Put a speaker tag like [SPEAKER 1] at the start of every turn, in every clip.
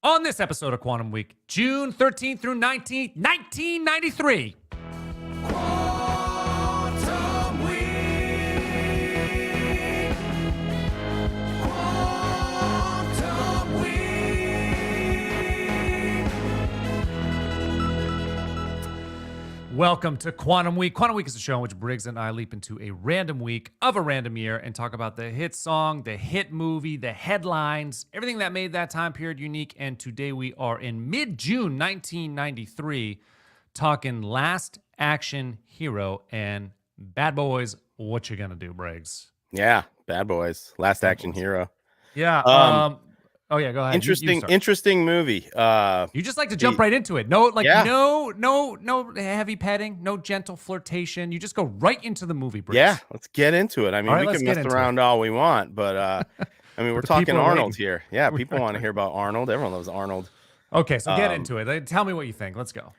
[SPEAKER 1] On this episode of Quantum Week, June 13th through 19th, 1993.
[SPEAKER 2] Quantum Week. Quantum Week.
[SPEAKER 1] Welcome to Quantum Week. Quantum Week is a show in which Briggs and I leap into a random week of a random year and talk about the hit song, the hit movie, the headlines, everything that made that time period unique. And today we are in mid-June 1993 talking Last Action Hero and Bad Boys. What you gonna do, Briggs?
[SPEAKER 3] Yeah, Bad Boys, Last
[SPEAKER 1] Bad
[SPEAKER 3] Action
[SPEAKER 1] Boys.
[SPEAKER 3] Hero.
[SPEAKER 1] Yeah. Oh yeah, go ahead.
[SPEAKER 3] Interesting movie.
[SPEAKER 1] You just like to jump right into it. No, like
[SPEAKER 3] Yeah.
[SPEAKER 1] no heavy petting, no gentle flirtation. You just go right into the movie, Briggs.
[SPEAKER 3] Yeah, let's get into it. I mean,
[SPEAKER 1] All right,
[SPEAKER 3] we
[SPEAKER 1] let's
[SPEAKER 3] can
[SPEAKER 1] get
[SPEAKER 3] mess
[SPEAKER 1] into
[SPEAKER 3] around all we want, but I mean, we're
[SPEAKER 1] the
[SPEAKER 3] talking
[SPEAKER 1] people are
[SPEAKER 3] Arnold
[SPEAKER 1] waiting.
[SPEAKER 3] here. Yeah, people want to hear about Arnold. Everyone loves Arnold.
[SPEAKER 1] Okay, so get into it. Like, tell me what you think. Let's go.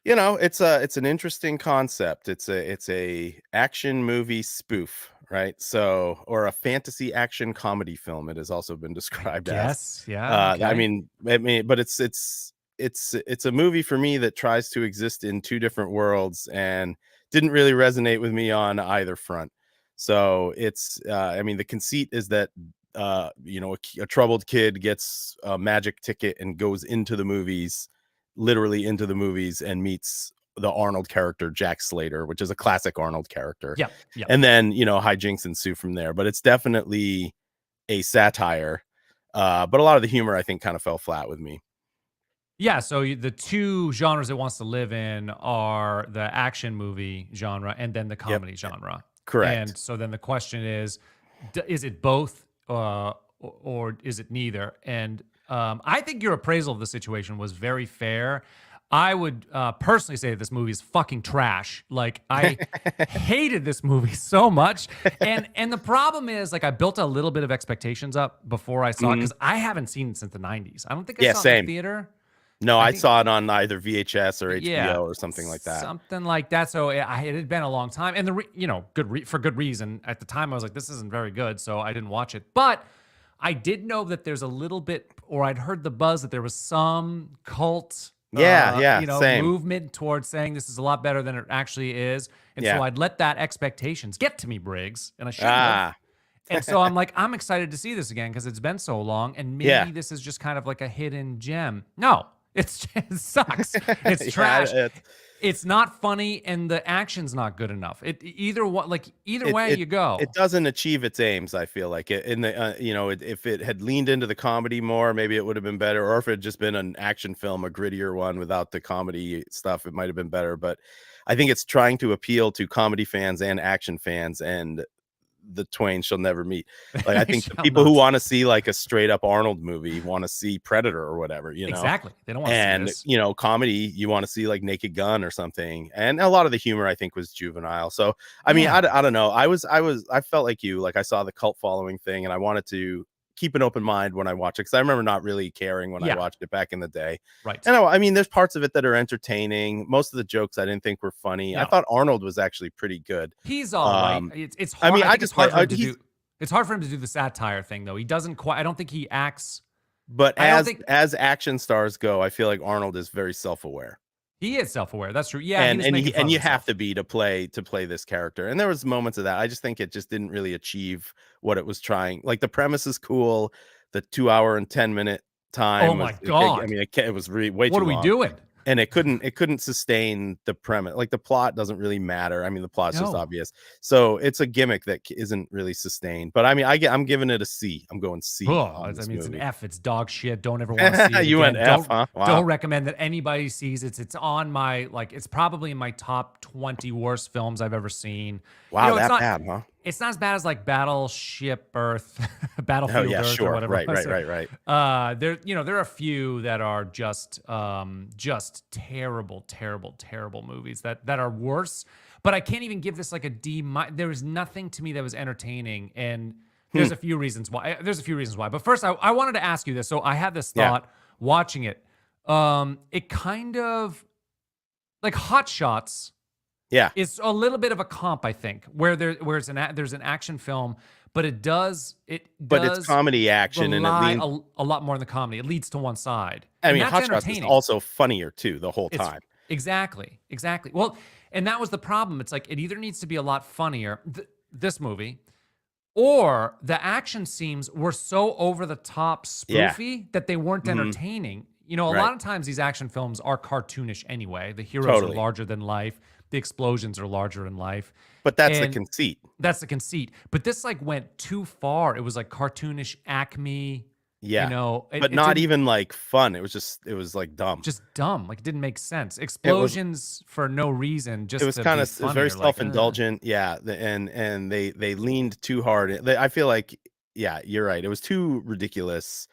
[SPEAKER 3] You know, it's an interesting concept. It's a action movie spoof, right? So, or a fantasy action comedy film. It has also been described as.
[SPEAKER 1] Yes, yeah. Okay.
[SPEAKER 3] I mean, but it's a movie for me that tries to exist in two different worlds and didn't really resonate with me on either front. So it's, I mean, the conceit is that you know, a troubled kid gets a magic ticket and goes into the movies, literally into the movies, and meets the Arnold character Jack Slater, which is a classic Arnold character.
[SPEAKER 1] Yeah.
[SPEAKER 3] And then, you know, hijinks ensue from there. But it's definitely a satire. But a lot of the humor, I think, kind of fell flat with me.
[SPEAKER 1] Yeah, so the two genres it wants to live in are the action movie genre and then the comedy genre.
[SPEAKER 3] Correct.
[SPEAKER 1] And so then the question is it both or is it neither? And I think your appraisal of the situation was very fair. I would personally say that this movie is fucking trash. Like, I hated this movie so much. And the problem is, like, I built a little bit of expectations up before I saw it because I haven't seen it since the 90s. I don't think I saw it in
[SPEAKER 3] same.
[SPEAKER 1] the theater.
[SPEAKER 3] No, I saw it on either VHS or HBO
[SPEAKER 1] Yeah,
[SPEAKER 3] or something like that.
[SPEAKER 1] Something like that. So it had been a long time. And for good reason. At the time, I was like, this isn't very good. So I didn't watch it. But I did know that there's a little bit, or I'd heard the buzz that there was some cult
[SPEAKER 3] same.
[SPEAKER 1] movement towards saying this is a lot better than it actually is. And so I'd let that expectations get to me, Briggs, and I shouldn't have. And so I'm like, I'm excited to see this again because it's been so long, and maybe this is just kind of like a hidden gem. No, it sucks. It's trash. It's not funny, and the action's not good enough. Either way you go.
[SPEAKER 3] It doesn't achieve its aims. I feel like it in the if it had leaned into the comedy more, maybe it would have been better. Or if it had just been an action film, a grittier one without the comedy stuff, it might have been better. But I think it's trying to appeal to comedy fans and action fans, and the twain shall never meet. Like, I think the people who want to see like a straight up Arnold movie want to see Predator or whatever, you know.
[SPEAKER 1] Exactly. They don't want to see this.
[SPEAKER 3] You know, comedy, you want to see like Naked Gun or something. And a lot of the humor, I think, was juvenile. So I mean, I don't know. I felt like you, like, I saw the cult following thing, and I wanted to keep an open mind when I watch it, because I remember not really caring when I watched it back in the day.
[SPEAKER 1] Right.
[SPEAKER 3] And I mean, there's parts of it that are entertaining. Most of the jokes I didn't think were funny. I thought Arnold was actually pretty good.
[SPEAKER 1] He's all right. It's hard.
[SPEAKER 3] I mean,
[SPEAKER 1] it's hard for him to do the satire thing, though. He doesn't quite. I don't think he acts.
[SPEAKER 3] But as action stars go, I feel like Arnold is very self-aware.
[SPEAKER 1] He is self-aware. That's true. Yeah,
[SPEAKER 3] and you have to be to play this character. And there was moments of that. I just think it just didn't really achieve what it was trying. Like, the premise is cool. The 2 hour and 10-minute time.
[SPEAKER 1] Oh my God.
[SPEAKER 3] I mean, it was really way too
[SPEAKER 1] long. What are we doing?
[SPEAKER 3] And it couldn't sustain the premise. Like, the plot doesn't really matter. I mean, the plot's just obvious. So it's a gimmick that isn't really sustained. But I mean, I'm giving it a C. I'm going C.
[SPEAKER 1] It's an F. It's dog shit. Don't ever want to see it.
[SPEAKER 3] You went F, huh? Wow.
[SPEAKER 1] Don't recommend that anybody sees it. It's on my, like, it's probably in my top 20 worst films I've ever seen.
[SPEAKER 3] Wow, that bad, huh?
[SPEAKER 1] It's not as bad as like Battleship Earth, Battlefield Earth, or whatever.
[SPEAKER 3] Right.
[SPEAKER 1] There are a few that are just terrible movies that are worse. But I can't even give this like a D. There was nothing to me that was entertaining, and there's a few reasons why. But first, I wanted to ask you this. So I had this thought watching it. It kind of like Hot Shots.
[SPEAKER 3] Yeah,
[SPEAKER 1] it's a little bit of a comp, I think, where there's an action film, but it does
[SPEAKER 3] but it's comedy action, and it
[SPEAKER 1] rely
[SPEAKER 3] leans.
[SPEAKER 1] a lot more on the comedy. It leads to one side,
[SPEAKER 3] I
[SPEAKER 1] and
[SPEAKER 3] mean,
[SPEAKER 1] that's
[SPEAKER 3] Hot Shots is
[SPEAKER 1] entertaining.
[SPEAKER 3] also funnier too the whole
[SPEAKER 1] It's
[SPEAKER 3] time.
[SPEAKER 1] exactly. Well, and that was the problem. It's like it either needs to be a lot funnier, this movie, or the action scenes were so over the top
[SPEAKER 3] Yeah.
[SPEAKER 1] spoofy that they weren't entertaining. You know, a
[SPEAKER 3] Right.
[SPEAKER 1] lot of times these action films are cartoonish anyway. The heroes
[SPEAKER 3] Totally.
[SPEAKER 1] are larger than life. The explosions are larger than life.
[SPEAKER 3] But that's the
[SPEAKER 1] And
[SPEAKER 3] conceit.
[SPEAKER 1] that's the conceit. But this like went too far. It was like cartoonish Acme.
[SPEAKER 3] Yeah.
[SPEAKER 1] You know,
[SPEAKER 3] But
[SPEAKER 1] it
[SPEAKER 3] not
[SPEAKER 1] didn't-
[SPEAKER 3] even like fun. It was like dumb.
[SPEAKER 1] just dumb. Like it didn't make sense. Explosions for no reason. Just
[SPEAKER 3] It was
[SPEAKER 1] to
[SPEAKER 3] kind
[SPEAKER 1] be
[SPEAKER 3] of it was very
[SPEAKER 1] funnier, like,
[SPEAKER 3] self-indulgent. Yeah. And they leaned too hard. I feel like, yeah, you're right. It was too ridiculous.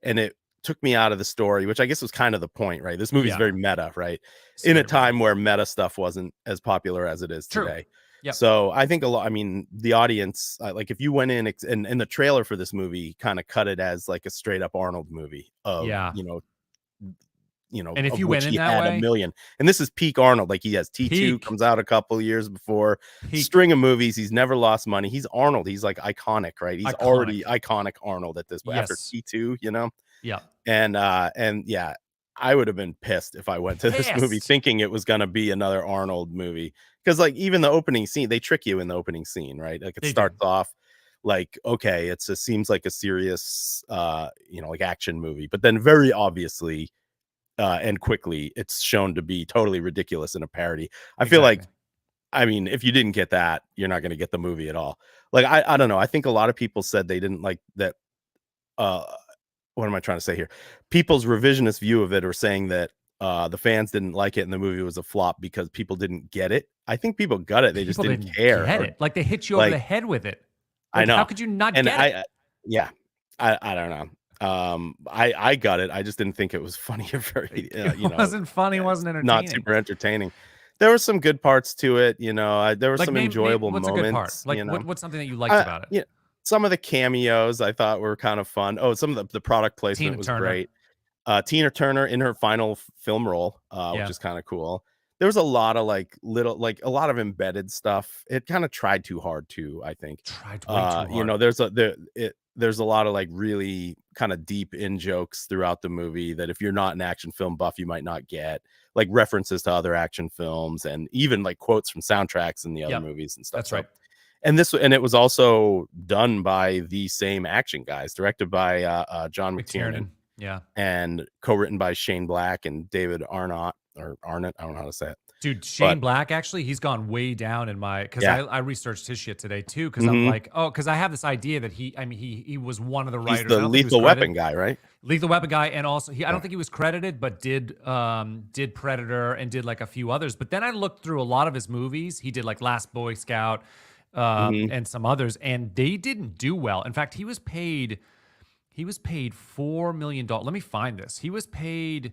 [SPEAKER 3] And it took me out of the story, which I guess was kind of the point, right? This movie's
[SPEAKER 1] Yeah.
[SPEAKER 3] very meta, right?
[SPEAKER 1] It's
[SPEAKER 3] In a
[SPEAKER 1] very meta.
[SPEAKER 3] time where meta stuff wasn't as popular as it is
[SPEAKER 1] True.
[SPEAKER 3] today.
[SPEAKER 1] Yep.
[SPEAKER 3] So I think I mean, the audience, like if you went in and the trailer for this movie kind of cut it as like a straight up Arnold movie of,
[SPEAKER 1] Yeah. And if
[SPEAKER 3] of
[SPEAKER 1] you
[SPEAKER 3] which
[SPEAKER 1] went in
[SPEAKER 3] he
[SPEAKER 1] that
[SPEAKER 3] had
[SPEAKER 1] way-
[SPEAKER 3] a million. And this is peak Arnold. Like he has T2
[SPEAKER 1] Peak.
[SPEAKER 3] comes out a couple years before,
[SPEAKER 1] Peak.
[SPEAKER 3] string of movies. He's never lost money. He's Arnold. He's like iconic, right? He's
[SPEAKER 1] Iconic.
[SPEAKER 3] already iconic Arnold at this point after
[SPEAKER 1] Yes.
[SPEAKER 3] T2,
[SPEAKER 1] Yeah.
[SPEAKER 3] and yeah, I would have been pissed if I went to this movie
[SPEAKER 1] Pissed.
[SPEAKER 3] thinking it was going to be another Arnold movie. Because like even the opening scene, they trick you in the opening scene, right? Like it
[SPEAKER 1] They do.
[SPEAKER 3] starts off like, okay, seems like a serious like action movie, but then very obviously and quickly it's shown to be totally ridiculous and a parody. I feel like,
[SPEAKER 1] Exactly.
[SPEAKER 3] I mean, if you didn't get that, you're not going to get the movie at all. Like I don't know. I think a lot of people said they didn't like that. What am I trying to say here? People's revisionist view of it are saying that the fans didn't like it and the movie was a flop because people didn't get it. I think people got it. They just
[SPEAKER 1] People
[SPEAKER 3] didn't care.
[SPEAKER 1] get
[SPEAKER 3] or-
[SPEAKER 1] it. Like they hit you over
[SPEAKER 3] like-
[SPEAKER 1] the head with it.
[SPEAKER 3] I
[SPEAKER 1] Like,
[SPEAKER 3] know.
[SPEAKER 1] How could you not
[SPEAKER 3] And
[SPEAKER 1] get it?
[SPEAKER 3] I don't know. I got it. I just didn't think it was funny or very,
[SPEAKER 1] It wasn't funny. Wasn't entertaining.
[SPEAKER 3] not super entertaining. There were some good parts to it. There were
[SPEAKER 1] Like
[SPEAKER 3] some
[SPEAKER 1] name-
[SPEAKER 3] enjoyable
[SPEAKER 1] what's
[SPEAKER 3] moments.
[SPEAKER 1] a good part? Like what's something that you liked
[SPEAKER 3] Uh,
[SPEAKER 1] about it?
[SPEAKER 3] Yeah, some of the cameos I thought were kind of fun. Oh, some of the product placement
[SPEAKER 1] Tina
[SPEAKER 3] was
[SPEAKER 1] Turner.
[SPEAKER 3] great. Tina Turner in her final film role,
[SPEAKER 1] Yeah.
[SPEAKER 3] which is kind of cool. There was a lot of a lot of embedded stuff. It kind of tried too hard too, I think.
[SPEAKER 1] Tried way too hard.
[SPEAKER 3] There's a lot of like really kind of deep in jokes throughout the movie that if you're not an action film buff, you might not get, like references to other action films and even like quotes from soundtracks in the other
[SPEAKER 1] Yep.
[SPEAKER 3] movies and stuff.
[SPEAKER 1] That's
[SPEAKER 3] So-
[SPEAKER 1] right.
[SPEAKER 3] and it was also done by the same action guys, directed by John McTiernan
[SPEAKER 1] McTiernan. Yeah.
[SPEAKER 3] and co-written by Shane Black and David Arnott or Arnott. I don't know how to say it.
[SPEAKER 1] Dude, Shane Black, actually, he's gone way down in my, because
[SPEAKER 3] Yeah.
[SPEAKER 1] I researched his shit today too, because I'm
[SPEAKER 3] Mhm.
[SPEAKER 1] like, because I have this idea that he was one of the writers.
[SPEAKER 3] He's
[SPEAKER 1] I
[SPEAKER 3] the
[SPEAKER 1] don't think he was
[SPEAKER 3] Lethal Weapon
[SPEAKER 1] credited.
[SPEAKER 3] guy, right?
[SPEAKER 1] Lethal Weapon guy, and also I
[SPEAKER 3] Yeah.
[SPEAKER 1] don't think he was credited, but did Predator and did like a few others. But then I looked through a lot of his movies. He did like Last Boy Scout
[SPEAKER 3] Mhm.
[SPEAKER 1] and some others, and they didn't do well. In fact, he was paid $4 million. Let me find this. He was paid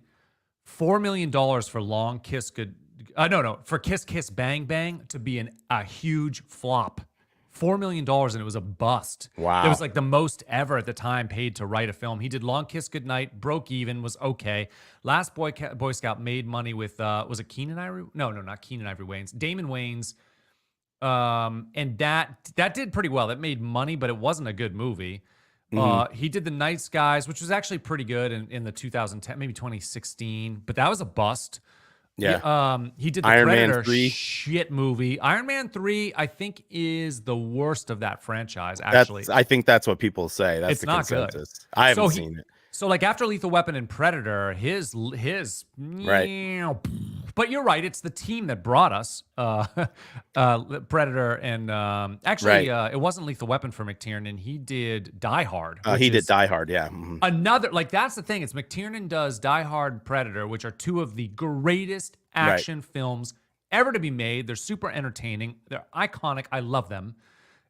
[SPEAKER 1] $4 million for Long Kiss Good. No, for Kiss Kiss Bang Bang to be a huge flop. $4 million, and it was a bust.
[SPEAKER 3] Wow.
[SPEAKER 1] It was like the most ever at the time paid to write a film. He did Long Kiss Goodnight, broke even, was okay. Last Boy Scout made money with was it Keenan Ivory? No, not Keenan Ivory Wayans. Damon Wayans. And that did pretty well. It made money, but it wasn't a good movie. He did The Night Skies, which was actually pretty good in the 2010, maybe 2016, but that was a bust.
[SPEAKER 3] Yeah.
[SPEAKER 1] He did the
[SPEAKER 3] Iron Man
[SPEAKER 1] Predator
[SPEAKER 3] 3.
[SPEAKER 1] shit movie. Iron Man 3, I think, is the worst of that franchise, actually.
[SPEAKER 3] I think that's what people say. That's
[SPEAKER 1] It's
[SPEAKER 3] the
[SPEAKER 1] not good.
[SPEAKER 3] consensus. I haven't
[SPEAKER 1] So
[SPEAKER 3] seen it.
[SPEAKER 1] So like after Lethal Weapon and Predator, his
[SPEAKER 3] Right.
[SPEAKER 1] But you're right, it's the team that brought us Predator and actually it wasn't Lethal Weapon for McTiernan. He did Die Hard.
[SPEAKER 3] He
[SPEAKER 1] which
[SPEAKER 3] did
[SPEAKER 1] is
[SPEAKER 3] Die Hard. Yeah. Mhm.
[SPEAKER 1] Another, like, that's the thing. It's McTiernan does Die Hard and Predator, which are two of the greatest action films ever to be made. They're super entertaining. They're iconic. I love them.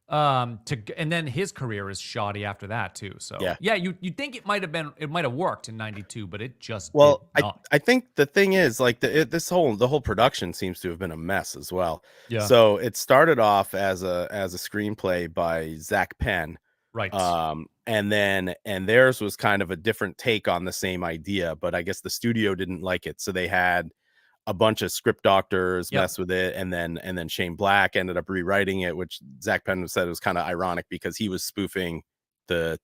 [SPEAKER 1] And then his career is shoddy after that too. So
[SPEAKER 3] Yeah.
[SPEAKER 1] you'd think it might have worked in '92, but it just
[SPEAKER 3] Well,
[SPEAKER 1] did not.
[SPEAKER 3] I think the thing is like the whole production seems to have been a mess as well.
[SPEAKER 1] Yeah.
[SPEAKER 3] So it started off as a screenplay by Zach Penn.
[SPEAKER 1] Right.
[SPEAKER 3] And theirs was kind of a different take on the same idea, but I guess the studio didn't like it. So they had a bunch of script doctors
[SPEAKER 1] Yep.
[SPEAKER 3] mess with it, and then Shane Black ended up rewriting it, which Zach Penn said was kind of ironic because he was spoofing the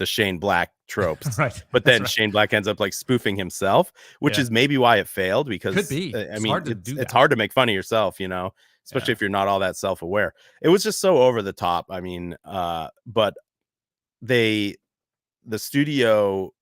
[SPEAKER 3] Shane Black tropes.
[SPEAKER 1] Right.
[SPEAKER 3] But
[SPEAKER 1] That's
[SPEAKER 3] then
[SPEAKER 1] right.
[SPEAKER 3] Shane Black ends up like spoofing himself, which
[SPEAKER 1] Yeah.
[SPEAKER 3] is maybe why it failed, because
[SPEAKER 1] Could be.
[SPEAKER 3] I
[SPEAKER 1] It's
[SPEAKER 3] mean,
[SPEAKER 1] hard to do
[SPEAKER 3] it's
[SPEAKER 1] that.
[SPEAKER 3] hard to make fun of yourself, you know, especially
[SPEAKER 1] Yeah.
[SPEAKER 3] if you're not all that self-aware. It was just so over the top. I mean, but the studio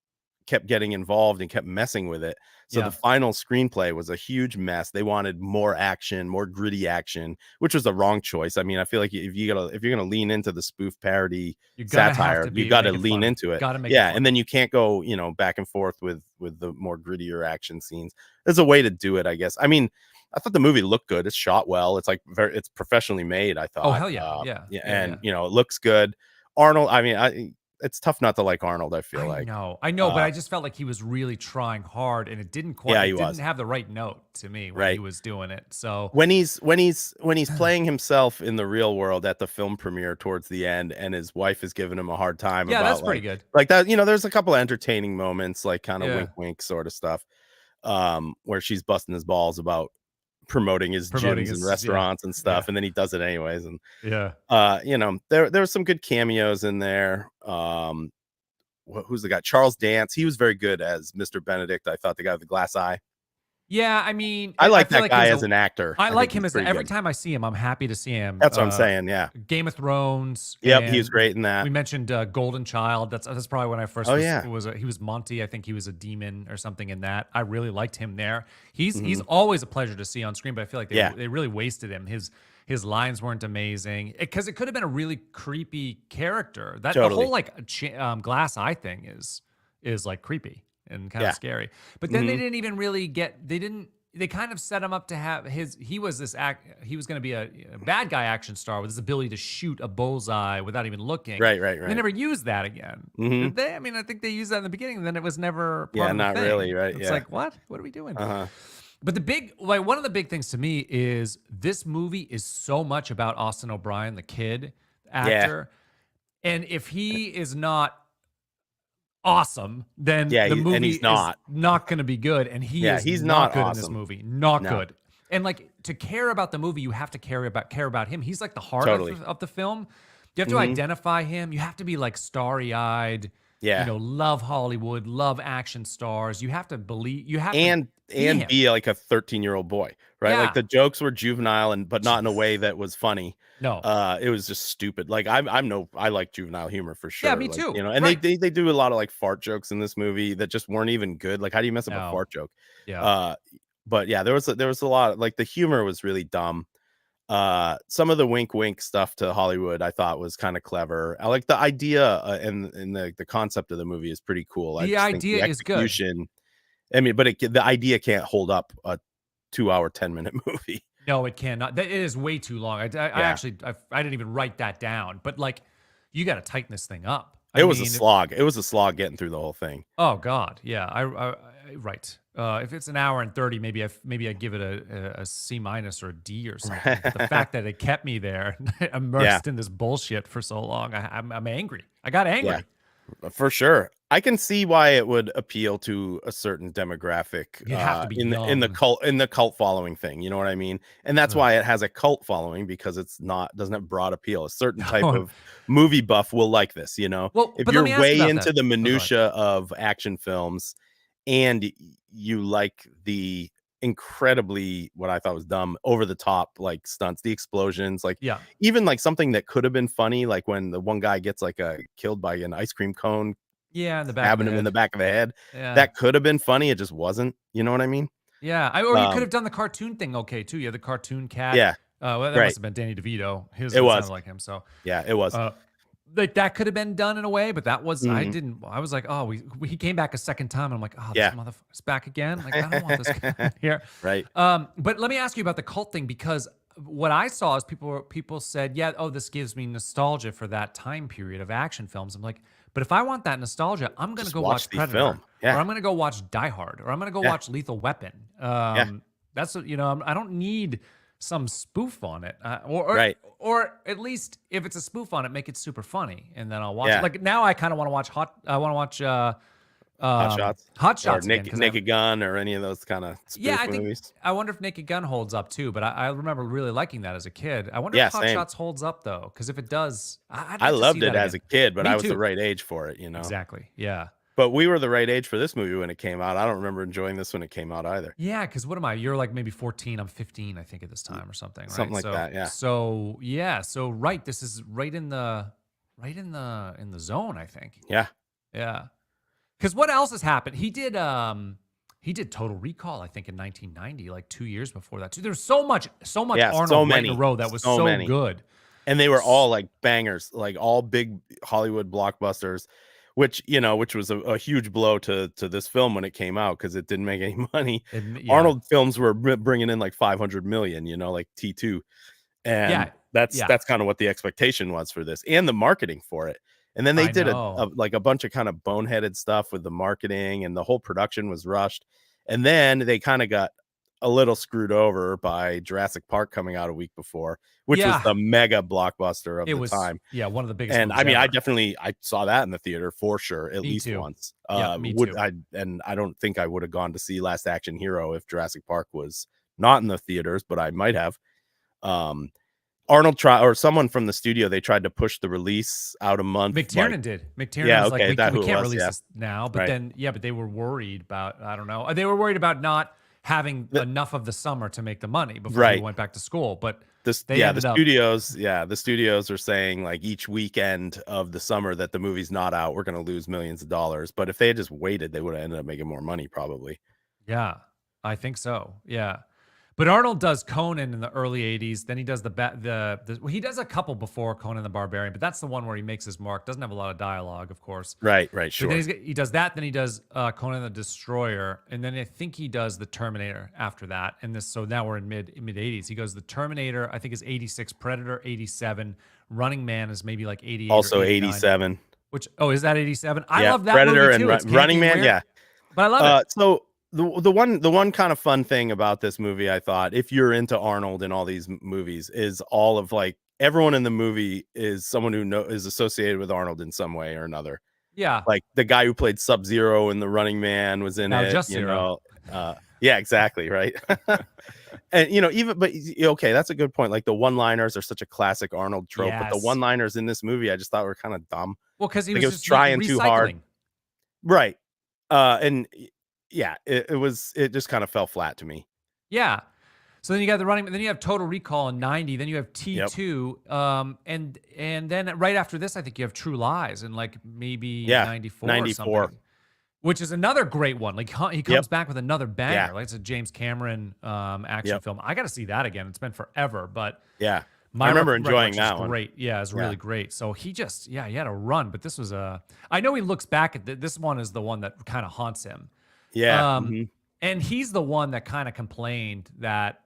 [SPEAKER 3] kept getting involved and kept messing with it. So
[SPEAKER 1] Yeah.
[SPEAKER 3] the final screenplay was a huge mess. They wanted more action, more gritty action, which was the wrong choice. I mean, I feel like if you're gonna lean into the spoof parody
[SPEAKER 1] You're gonna have
[SPEAKER 3] satire,
[SPEAKER 1] to be
[SPEAKER 3] you got to
[SPEAKER 1] make it
[SPEAKER 3] lean
[SPEAKER 1] funny.
[SPEAKER 3] into it.
[SPEAKER 1] Gotta make it
[SPEAKER 3] Yeah,
[SPEAKER 1] funny.
[SPEAKER 3] and then you can't go, you know, back and forth with the more grittier action scenes. There's a way to do it, I guess. I mean, I thought the movie looked good. It's shot well. It's like it's professionally made, I thought.
[SPEAKER 1] Oh, hell yeah. Yeah.
[SPEAKER 3] Yeah,
[SPEAKER 1] Yeah,
[SPEAKER 3] and
[SPEAKER 1] yeah.
[SPEAKER 3] you know, it looks good. Arnold, I mean, it's tough not to like Arnold, I feel like.
[SPEAKER 1] I know, but
[SPEAKER 3] Uh,
[SPEAKER 1] I just felt like he was really trying hard, and it didn't quite.
[SPEAKER 3] Yeah,
[SPEAKER 1] it
[SPEAKER 3] he
[SPEAKER 1] didn't
[SPEAKER 3] was.
[SPEAKER 1] have the right note to me when
[SPEAKER 3] Right.
[SPEAKER 1] he was doing it. So
[SPEAKER 3] When he's playing himself in the real world at the film premiere towards the end, and his wife is giving him a hard time
[SPEAKER 1] yeah,
[SPEAKER 3] about
[SPEAKER 1] that's pretty good.
[SPEAKER 3] like that, you know, there's a couple of entertaining moments, like kind of
[SPEAKER 1] Yeah.
[SPEAKER 3] wink wink sort of stuff, where she's busting his balls about promoting his
[SPEAKER 1] Promoting
[SPEAKER 3] gyms
[SPEAKER 1] his-
[SPEAKER 3] and
[SPEAKER 1] yeah,
[SPEAKER 3] restaurants and stuff,
[SPEAKER 1] yeah.
[SPEAKER 3] and then he does it anyways. And
[SPEAKER 1] Yeah.
[SPEAKER 3] you know, there were some good cameos in there. Who's the guy? Charles Dance. He was very good as Mr. Benedict. I thought the guy with the glass eye.
[SPEAKER 1] Yeah, I mean,
[SPEAKER 3] I like
[SPEAKER 1] feel
[SPEAKER 3] that
[SPEAKER 1] like
[SPEAKER 3] guy
[SPEAKER 1] he's
[SPEAKER 3] as an actor.
[SPEAKER 1] I like
[SPEAKER 3] think
[SPEAKER 1] him
[SPEAKER 3] he's
[SPEAKER 1] as
[SPEAKER 3] pretty
[SPEAKER 1] every
[SPEAKER 3] good.
[SPEAKER 1] time I see him, I'm happy to see him.
[SPEAKER 3] That's what I'm saying. Yeah.
[SPEAKER 1] Game of Thrones.
[SPEAKER 3] Yep. He was
[SPEAKER 1] and
[SPEAKER 3] great in that.
[SPEAKER 1] We mentioned Golden Child. That's probably when I first.
[SPEAKER 3] Oh,
[SPEAKER 1] was,
[SPEAKER 3] yeah.
[SPEAKER 1] he was Monty. I think he was a demon or something in that. I really liked him there. He's
[SPEAKER 3] Mhm.
[SPEAKER 1] always a pleasure to see on screen, but I feel like
[SPEAKER 3] Yeah.
[SPEAKER 1] they really wasted him. His lines weren't amazing because it could have been a really creepy character. That the
[SPEAKER 3] Totally.
[SPEAKER 1] whole like glass eye thing is like creepy and kind
[SPEAKER 3] Yeah.
[SPEAKER 1] of scary. But then they
[SPEAKER 3] Mhm.
[SPEAKER 1] didn't even really get. They kind of set him up to have he was going to be a bad guy action star with his ability to shoot a bullseye without even looking.
[SPEAKER 3] Right.
[SPEAKER 1] They never used that again.
[SPEAKER 3] Mhm.
[SPEAKER 1] Did they? I mean, I think they used that in the beginning, and then it was never part
[SPEAKER 3] Yeah,
[SPEAKER 1] of the
[SPEAKER 3] not
[SPEAKER 1] thing.
[SPEAKER 3] really, right,
[SPEAKER 1] It's
[SPEAKER 3] yeah.
[SPEAKER 1] like, what are we doing?
[SPEAKER 3] Uh-huh.
[SPEAKER 1] But one of the big things to me is this movie is so much about Austin O'Brien, the kid actor. And if he is not awesome, then
[SPEAKER 3] Yeah,
[SPEAKER 1] the
[SPEAKER 3] and
[SPEAKER 1] movie
[SPEAKER 3] he's not.
[SPEAKER 1] is not going to be good. And
[SPEAKER 3] Yeah,
[SPEAKER 1] is
[SPEAKER 3] he's
[SPEAKER 1] not
[SPEAKER 3] not
[SPEAKER 1] good in this
[SPEAKER 3] awesome.
[SPEAKER 1] movie. Not
[SPEAKER 3] No.
[SPEAKER 1] good. And like to care about the movie, you have to care about him. He's like the heart
[SPEAKER 3] Totally.
[SPEAKER 1] of the film. You have to
[SPEAKER 3] Mhm.
[SPEAKER 1] identify him. You have to be like starry-eyed.
[SPEAKER 3] Yeah.
[SPEAKER 1] You know, love Hollywood, love action stars. You have to believe. You have to
[SPEAKER 3] and
[SPEAKER 1] him.
[SPEAKER 3] be like a 13-year-old boy, right?
[SPEAKER 1] Yeah.
[SPEAKER 3] Like the jokes were juvenile but not in a way that was funny.
[SPEAKER 1] no.
[SPEAKER 3] It was just stupid. Like I like juvenile humor for sure.
[SPEAKER 1] me
[SPEAKER 3] Like,
[SPEAKER 1] too.
[SPEAKER 3] you know, and
[SPEAKER 1] Right.
[SPEAKER 3] they do a lot of like fart jokes in this movie that just weren't even good. Like, how do you mess up a
[SPEAKER 1] No.
[SPEAKER 3] fart joke?
[SPEAKER 1] Yeah.
[SPEAKER 3] But yeah, there was a lot, like the humor was really dumb. Some of the wink wink stuff to Hollywood I thought was kind of clever. I like the idea, and the concept of the movie is pretty cool. I
[SPEAKER 1] The
[SPEAKER 3] just think
[SPEAKER 1] idea is good.
[SPEAKER 3] execution- I mean, but the idea can't hold up a 2-hour 10-minute movie.
[SPEAKER 1] No, it cannot. It is way too long. I actually I didn't even write that down. But like, you got to tighten this thing up.
[SPEAKER 3] It was a
[SPEAKER 1] mean,
[SPEAKER 3] slog. It was a slog getting through the whole thing.
[SPEAKER 1] Oh God, yeah. I right. If it's an hour and 30, maybe I give it a C- or a D or something. But the fact that it kept me there, immersed in this bullshit for so long, I'm angry. I got angry.
[SPEAKER 3] Yeah. For sure. I can see why it would appeal to a certain demographic
[SPEAKER 1] You have to be
[SPEAKER 3] in the cult following thing. You know what I mean? And that's why it has a cult following, because doesn't have broad appeal. A certain type of movie buff will like this, you know.
[SPEAKER 1] Well,
[SPEAKER 3] If
[SPEAKER 1] but
[SPEAKER 3] you're
[SPEAKER 1] let me ask you
[SPEAKER 3] way
[SPEAKER 1] about
[SPEAKER 3] into
[SPEAKER 1] that.
[SPEAKER 3] the
[SPEAKER 1] Oh, go ahead.
[SPEAKER 3] minutia of action films and you like the incredibly, what I thought was dumb, over the top like stunts, the explosions, like
[SPEAKER 1] Yeah.
[SPEAKER 3] even like something that could have been funny, like when the one guy gets like killed by an ice cream cone,
[SPEAKER 1] Yeah, in the back.
[SPEAKER 3] stabbing him in the back of the head.
[SPEAKER 1] Yeah.
[SPEAKER 3] That could have been funny. It just wasn't. You know what I mean?
[SPEAKER 1] Yeah. Or you
[SPEAKER 3] Um,
[SPEAKER 1] could have done the cartoon thing. Okay, too. You had the cartoon cat.
[SPEAKER 3] Yeah.
[SPEAKER 1] Well, that
[SPEAKER 3] right.
[SPEAKER 1] must have been Danny DeVito. His
[SPEAKER 3] It was.
[SPEAKER 1] sounded like him. So
[SPEAKER 3] Yeah, it was.
[SPEAKER 1] like that could have been done in a way, but that was
[SPEAKER 3] Mhm.
[SPEAKER 1] I was like, oh, he came back a second time, and I'm like, oh,
[SPEAKER 3] Yeah.
[SPEAKER 1] this motherfucker's back again. Like, I don't want this guy here.
[SPEAKER 3] Right.
[SPEAKER 1] But let me ask you about the cult thing, because what I saw is people said, yeah, oh, this gives me nostalgia for that time period of action films. I'm like, but if I want that nostalgia, I'm gonna
[SPEAKER 3] Just
[SPEAKER 1] go
[SPEAKER 3] watch
[SPEAKER 1] watch
[SPEAKER 3] the
[SPEAKER 1] Predator,
[SPEAKER 3] film. Yeah.
[SPEAKER 1] or I'm gonna go watch Die Hard, or I'm gonna go
[SPEAKER 3] Yeah.
[SPEAKER 1] watch Lethal Weapon. That's what, I don't need some spoof on it,
[SPEAKER 3] Right.
[SPEAKER 1] or at least if it's a spoof on it, make it super funny, and then I'll watch
[SPEAKER 3] Yeah.
[SPEAKER 1] it. Like now, I kind of want to watch
[SPEAKER 3] Hot Shots
[SPEAKER 1] Hot
[SPEAKER 3] or
[SPEAKER 1] Shots again,
[SPEAKER 3] Naked
[SPEAKER 1] 'cause I
[SPEAKER 3] Naked Gun or any of those kind of
[SPEAKER 1] yeah,
[SPEAKER 3] spoof
[SPEAKER 1] I think
[SPEAKER 3] movies.
[SPEAKER 1] I wonder if Naked Gun holds up too, but I remember really liking that as a kid. I wonder if
[SPEAKER 3] Yeah,
[SPEAKER 1] Hot
[SPEAKER 3] same.
[SPEAKER 1] Shots holds up though, because if it does, I'd
[SPEAKER 3] I
[SPEAKER 1] like to see
[SPEAKER 3] loved it
[SPEAKER 1] that
[SPEAKER 3] as
[SPEAKER 1] again.
[SPEAKER 3] a kid, but
[SPEAKER 1] Me
[SPEAKER 3] I was the
[SPEAKER 1] too.
[SPEAKER 3] right age for it, you know.
[SPEAKER 1] Exactly. Yeah.
[SPEAKER 3] But we were the right age for this movie when it came out. I don't remember enjoying this when it came out either.
[SPEAKER 1] Yeah, because what am I? You're like maybe 14. I'm 15, I think, at this time or something,
[SPEAKER 3] Something
[SPEAKER 1] right?
[SPEAKER 3] like that, yeah.
[SPEAKER 1] So yeah. So right, this is right in the zone, I think.
[SPEAKER 3] Yeah.
[SPEAKER 1] Yeah. Because what else has happened? He did Total Recall, I think, in 1990, like 2 years before that too. There's so much
[SPEAKER 3] Yeah,
[SPEAKER 1] Arnold
[SPEAKER 3] so
[SPEAKER 1] right in a
[SPEAKER 3] many.
[SPEAKER 1] row that was
[SPEAKER 3] So
[SPEAKER 1] so
[SPEAKER 3] many.
[SPEAKER 1] good.
[SPEAKER 3] And they were all like bangers, like all big Hollywood blockbusters, which was a huge blow to this film when it came out because it didn't make any money.
[SPEAKER 1] Yeah.
[SPEAKER 3] Arnold films were bringing in like 500 million, like T2, and
[SPEAKER 1] Yeah.
[SPEAKER 3] that's
[SPEAKER 1] Yeah.
[SPEAKER 3] kind of what the expectation was for this and the marketing for it. And then they
[SPEAKER 1] I
[SPEAKER 3] did
[SPEAKER 1] know.
[SPEAKER 3] like a bunch of kind of boneheaded stuff with the marketing, and the whole production was rushed. And then they kind of got a little screwed over by Jurassic Park coming out a week before, which was
[SPEAKER 1] Yeah.
[SPEAKER 3] the mega blockbuster of
[SPEAKER 1] It
[SPEAKER 3] the
[SPEAKER 1] was
[SPEAKER 3] time.
[SPEAKER 1] one of the biggest.
[SPEAKER 3] And
[SPEAKER 1] movies
[SPEAKER 3] I mean,
[SPEAKER 1] ever.
[SPEAKER 3] I saw that in the theater for sure, at
[SPEAKER 1] Me
[SPEAKER 3] least
[SPEAKER 1] too.
[SPEAKER 3] once.
[SPEAKER 1] Yeah, me
[SPEAKER 3] Would
[SPEAKER 1] too.
[SPEAKER 3] I don't think I would have gone to see Last Action Hero if Jurassic Park was not in the theaters, but I might have. Arnold or someone from the studio, they tried to push the release out a month.
[SPEAKER 1] McTiernan did. McTiernan
[SPEAKER 3] Yeah,
[SPEAKER 1] was
[SPEAKER 3] okay,
[SPEAKER 1] like,
[SPEAKER 3] that
[SPEAKER 1] we
[SPEAKER 3] who it
[SPEAKER 1] can't
[SPEAKER 3] was,
[SPEAKER 1] release
[SPEAKER 3] yeah.
[SPEAKER 1] this now. But
[SPEAKER 3] Right.
[SPEAKER 1] then, yeah, but they were worried about, I don't know. They were worried about not having enough of the summer to make the money before
[SPEAKER 3] Right.
[SPEAKER 1] they went back to school. But
[SPEAKER 3] the
[SPEAKER 1] they ended up,
[SPEAKER 3] studios are saying like each weekend of the summer that the movie's not out, we're going to lose millions of dollars. But if they had just waited, they would have ended up making more money probably.
[SPEAKER 1] yeah, I think so. Yeah. But Arnold does Conan in the early 80s. Then he does he does a couple before Conan the Barbarian, but that's the one where he makes his mark. Doesn't have a lot of dialogue, of course.
[SPEAKER 3] Right,
[SPEAKER 1] But
[SPEAKER 3] sure.
[SPEAKER 1] then he does that. Then he does Conan the Destroyer, and then I think he does the Terminator after that. And this, so now we're in mid 80s. He goes the Terminator. I think is 86, Predator 87, Running Man is maybe like 88.
[SPEAKER 3] Also
[SPEAKER 1] or 89,
[SPEAKER 3] 87.
[SPEAKER 1] Which is that 87? I
[SPEAKER 3] Yeah,
[SPEAKER 1] love that
[SPEAKER 3] Predator
[SPEAKER 1] movie
[SPEAKER 3] and
[SPEAKER 1] too. It's campy
[SPEAKER 3] Running
[SPEAKER 1] and
[SPEAKER 3] Man,
[SPEAKER 1] weird,
[SPEAKER 3] yeah.
[SPEAKER 1] but I love it.
[SPEAKER 3] So the one kind of fun thing about this movie, I thought, if you're into Arnold and all these movies, is all of like everyone in the movie is someone who is associated with Arnold in some way or another.
[SPEAKER 1] Yeah,
[SPEAKER 3] Like the guy who played Sub-Zero in The Running Man was in
[SPEAKER 1] Now
[SPEAKER 3] it.
[SPEAKER 1] Just
[SPEAKER 3] you
[SPEAKER 1] Zero.
[SPEAKER 3] know, yeah, exactly, right. And okay, that's a good point. Like the one-liners are such a classic Arnold trope, but the
[SPEAKER 1] Yes.
[SPEAKER 3] one-liners in this movie I just thought were kind of dumb.
[SPEAKER 1] well, because he
[SPEAKER 3] Like,
[SPEAKER 1] was
[SPEAKER 3] it was
[SPEAKER 1] just
[SPEAKER 3] trying too hard.
[SPEAKER 1] recycling.
[SPEAKER 3] Right. And yeah, it just kind of fell flat to me.
[SPEAKER 1] Yeah. So then you got the running, then you have Total Recall in 90, then you have T2, and then right after this, I think you have True Lies in like maybe 94 or
[SPEAKER 3] 94.
[SPEAKER 1] something, which is another great one. Like he comes back with another banger.
[SPEAKER 3] Yeah.
[SPEAKER 1] Like it's a James Cameron action
[SPEAKER 3] Yep.
[SPEAKER 1] film. I got to see that again. It's been forever, but
[SPEAKER 3] Yeah.
[SPEAKER 1] my
[SPEAKER 3] I remember
[SPEAKER 1] recollection
[SPEAKER 3] enjoying
[SPEAKER 1] is
[SPEAKER 3] that one.
[SPEAKER 1] great. Yeah, it's really
[SPEAKER 3] Yeah.
[SPEAKER 1] great. So he had a run, but this was I know he looks back at this one is the one that kind of haunts him.
[SPEAKER 3] Yeah.
[SPEAKER 1] And he's the one that kind of complained that,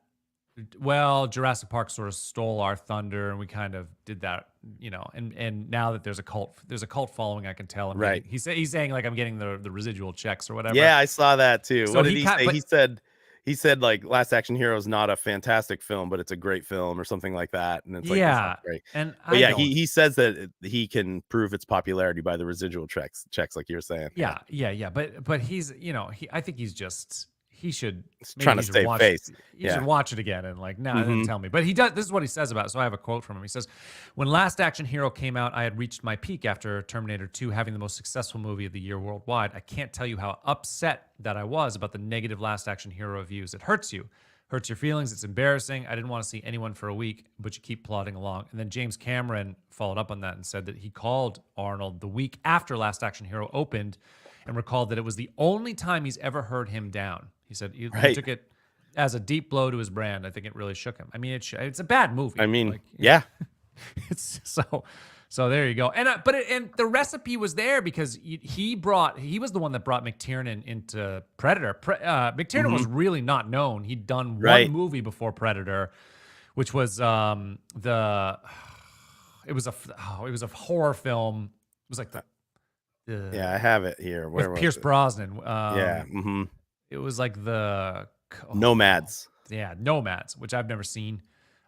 [SPEAKER 1] well, Jurassic Park sort of stole our thunder, and we kind of did that, And now that there's a cult following, I can tell. And
[SPEAKER 3] Right.
[SPEAKER 1] he's saying like I'm getting the residual checks or whatever.
[SPEAKER 3] Yeah, I saw that too.
[SPEAKER 1] So
[SPEAKER 3] What did
[SPEAKER 1] he
[SPEAKER 3] he
[SPEAKER 1] kind-
[SPEAKER 3] say?
[SPEAKER 1] but-
[SPEAKER 3] He said like Last Action Hero is not a fantastic film, but it's a great film or something like that. And it's like, that's
[SPEAKER 1] Yeah,
[SPEAKER 3] not great.
[SPEAKER 1] and
[SPEAKER 3] But
[SPEAKER 1] I
[SPEAKER 3] yeah,
[SPEAKER 1] don't.
[SPEAKER 3] he says that he can prove its popularity by the residual checks, like you're saying.
[SPEAKER 1] Yeah. But he's, I think he should maybe
[SPEAKER 3] trying
[SPEAKER 1] he
[SPEAKER 3] to
[SPEAKER 1] should
[SPEAKER 3] save
[SPEAKER 1] watch,
[SPEAKER 3] face.
[SPEAKER 1] He
[SPEAKER 3] Yeah.
[SPEAKER 1] should watch it again and like, then tell me. But he does. This is what he says about it. So I have a quote from him. He says, "When Last Action Hero came out, I had reached my peak after Terminator 2 having the most successful movie of the year worldwide. I can't tell you how upset that I was about the negative Last Action Hero reviews. It hurts you. Hurts your feelings. It's embarrassing. I didn't want to see anyone for a week, but you keep plodding along." And then James Cameron followed up on that and said that he called Arnold the week after Last Action Hero opened and recalled that it was the only time he's ever heard him down. He said he
[SPEAKER 3] Right.
[SPEAKER 1] took it as a deep blow to his brand. I think it really shook him. I mean, it's a bad movie.
[SPEAKER 3] I mean,
[SPEAKER 1] Like,
[SPEAKER 3] yeah.
[SPEAKER 1] it's so there you go. And and the recipe was there because he was the one that brought McTiernan into Predator. McTiernan was really not known. He'd done
[SPEAKER 3] Right.
[SPEAKER 1] one movie before Predator, which was it was a horror film. It was like
[SPEAKER 3] Yeah, I have it here. Where
[SPEAKER 1] with
[SPEAKER 3] was
[SPEAKER 1] Pierce
[SPEAKER 3] it?
[SPEAKER 1] Brosnan.
[SPEAKER 3] Yeah.
[SPEAKER 1] It was like the
[SPEAKER 3] Nomads.
[SPEAKER 1] Yeah, Nomads, which I've never seen.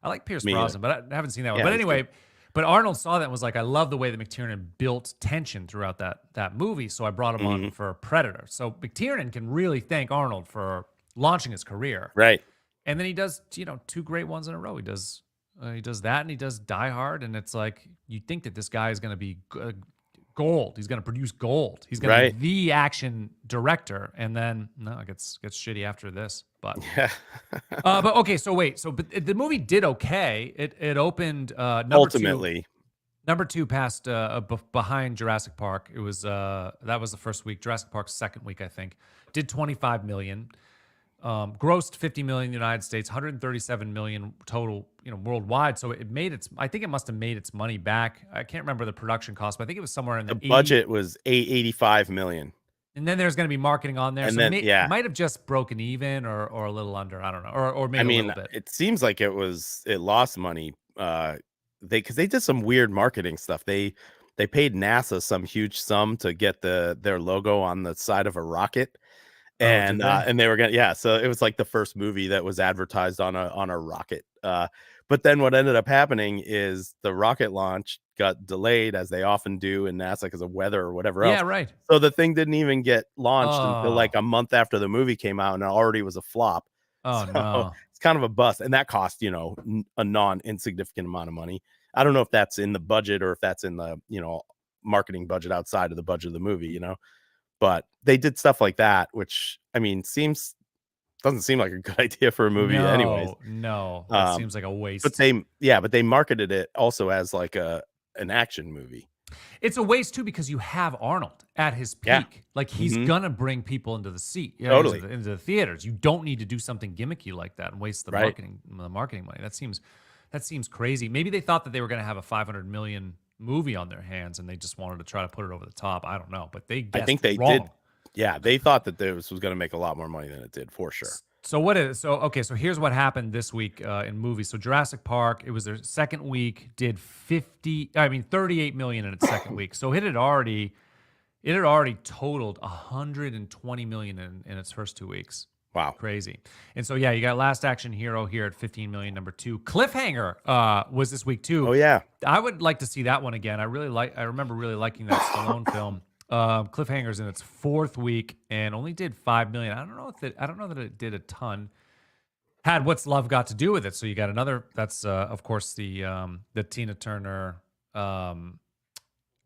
[SPEAKER 1] I like Pierce
[SPEAKER 3] Me
[SPEAKER 1] Brosnan, but I haven't seen that one.
[SPEAKER 3] Yeah,
[SPEAKER 1] But
[SPEAKER 3] he's
[SPEAKER 1] anyway, But Arnold saw that and was like, I love the way that McTiernan built tension throughout that movie. So I brought him on for Predator. So McTiernan can really thank Arnold for launching his career.
[SPEAKER 3] Right.
[SPEAKER 1] And then he does, two great ones in a row. He does that, and he does Die Hard. And it's like, you think that this guy is going to be gold. He's going to produce gold. He's going to be the action director. And then no, it gets shitty after this. But
[SPEAKER 3] Yeah.
[SPEAKER 1] but okay, so wait, but the movie did okay. It opened
[SPEAKER 3] Ultimately.
[SPEAKER 1] number two past behind Jurassic Park. It was that was the first week. Jurassic Park's second week, I think, did 25 million. Grossed 50 million in the United States, 137 million total, worldwide. So it made I think it must have made its money back. I can't remember the production cost, but I think it was somewhere in the
[SPEAKER 3] budget was 85 million.
[SPEAKER 1] And then there's going to be marketing on there.
[SPEAKER 3] And
[SPEAKER 1] so
[SPEAKER 3] then,
[SPEAKER 1] it might have just broken even or a little under. I don't know. Or maybe a little bit.
[SPEAKER 3] It seems like it lost money. Because they did some weird marketing stuff. They paid NASA some huge sum to get their logo on the side of a rocket. And they were gonna, so it was like the first movie that was advertised on a rocket. But then what ended up happening is the rocket launch got delayed, as they often do in NASA because of weather or whatever else.
[SPEAKER 1] Yeah, right.
[SPEAKER 3] So the thing didn't even get launched until like a month after the movie came out, and it already was a flop.
[SPEAKER 1] Oh, no.
[SPEAKER 3] It's kind of a bust, and that cost a non-insignificant amount of money. I don't know if that's in the budget or if that's in the marketing budget outside of the budget of the movie. But they did stuff like that, which doesn't seem like a good idea for a movie, anyways.
[SPEAKER 1] No, that seems like a waste.
[SPEAKER 3] But they marketed it also as like an action movie.
[SPEAKER 1] It's a waste too because you have Arnold at his peak.
[SPEAKER 3] Yeah.
[SPEAKER 1] Like he's gonna bring people into the seat,
[SPEAKER 3] Totally.
[SPEAKER 1] into the theaters. You don't need to do something gimmicky like that and waste the marketing money. That seems crazy. Maybe they thought that they were gonna have a 500 million movie on their hands and they just wanted to try to put it over the top. I don't know, but I think they
[SPEAKER 3] did. Yeah, they thought that this was going to make a lot more money than it did, for sure.
[SPEAKER 1] So here's what happened this week in movies. So Jurassic Park, it was their second week, did 38 million in its second week. So it had already totaled 120 million in its first 2 weeks.
[SPEAKER 3] Wow.
[SPEAKER 1] Crazy. And so, you got Last Action Hero here at 15 million, number 2. Cliffhanger was this week too.
[SPEAKER 3] Oh, yeah.
[SPEAKER 1] I would like to see that one again. I remember really liking that Stallone film. Cliffhanger's in its fourth week and only did 5 million. I don't know that it did a ton. Had What's Love Got to Do with it? So you got another, that's of course the Tina Turner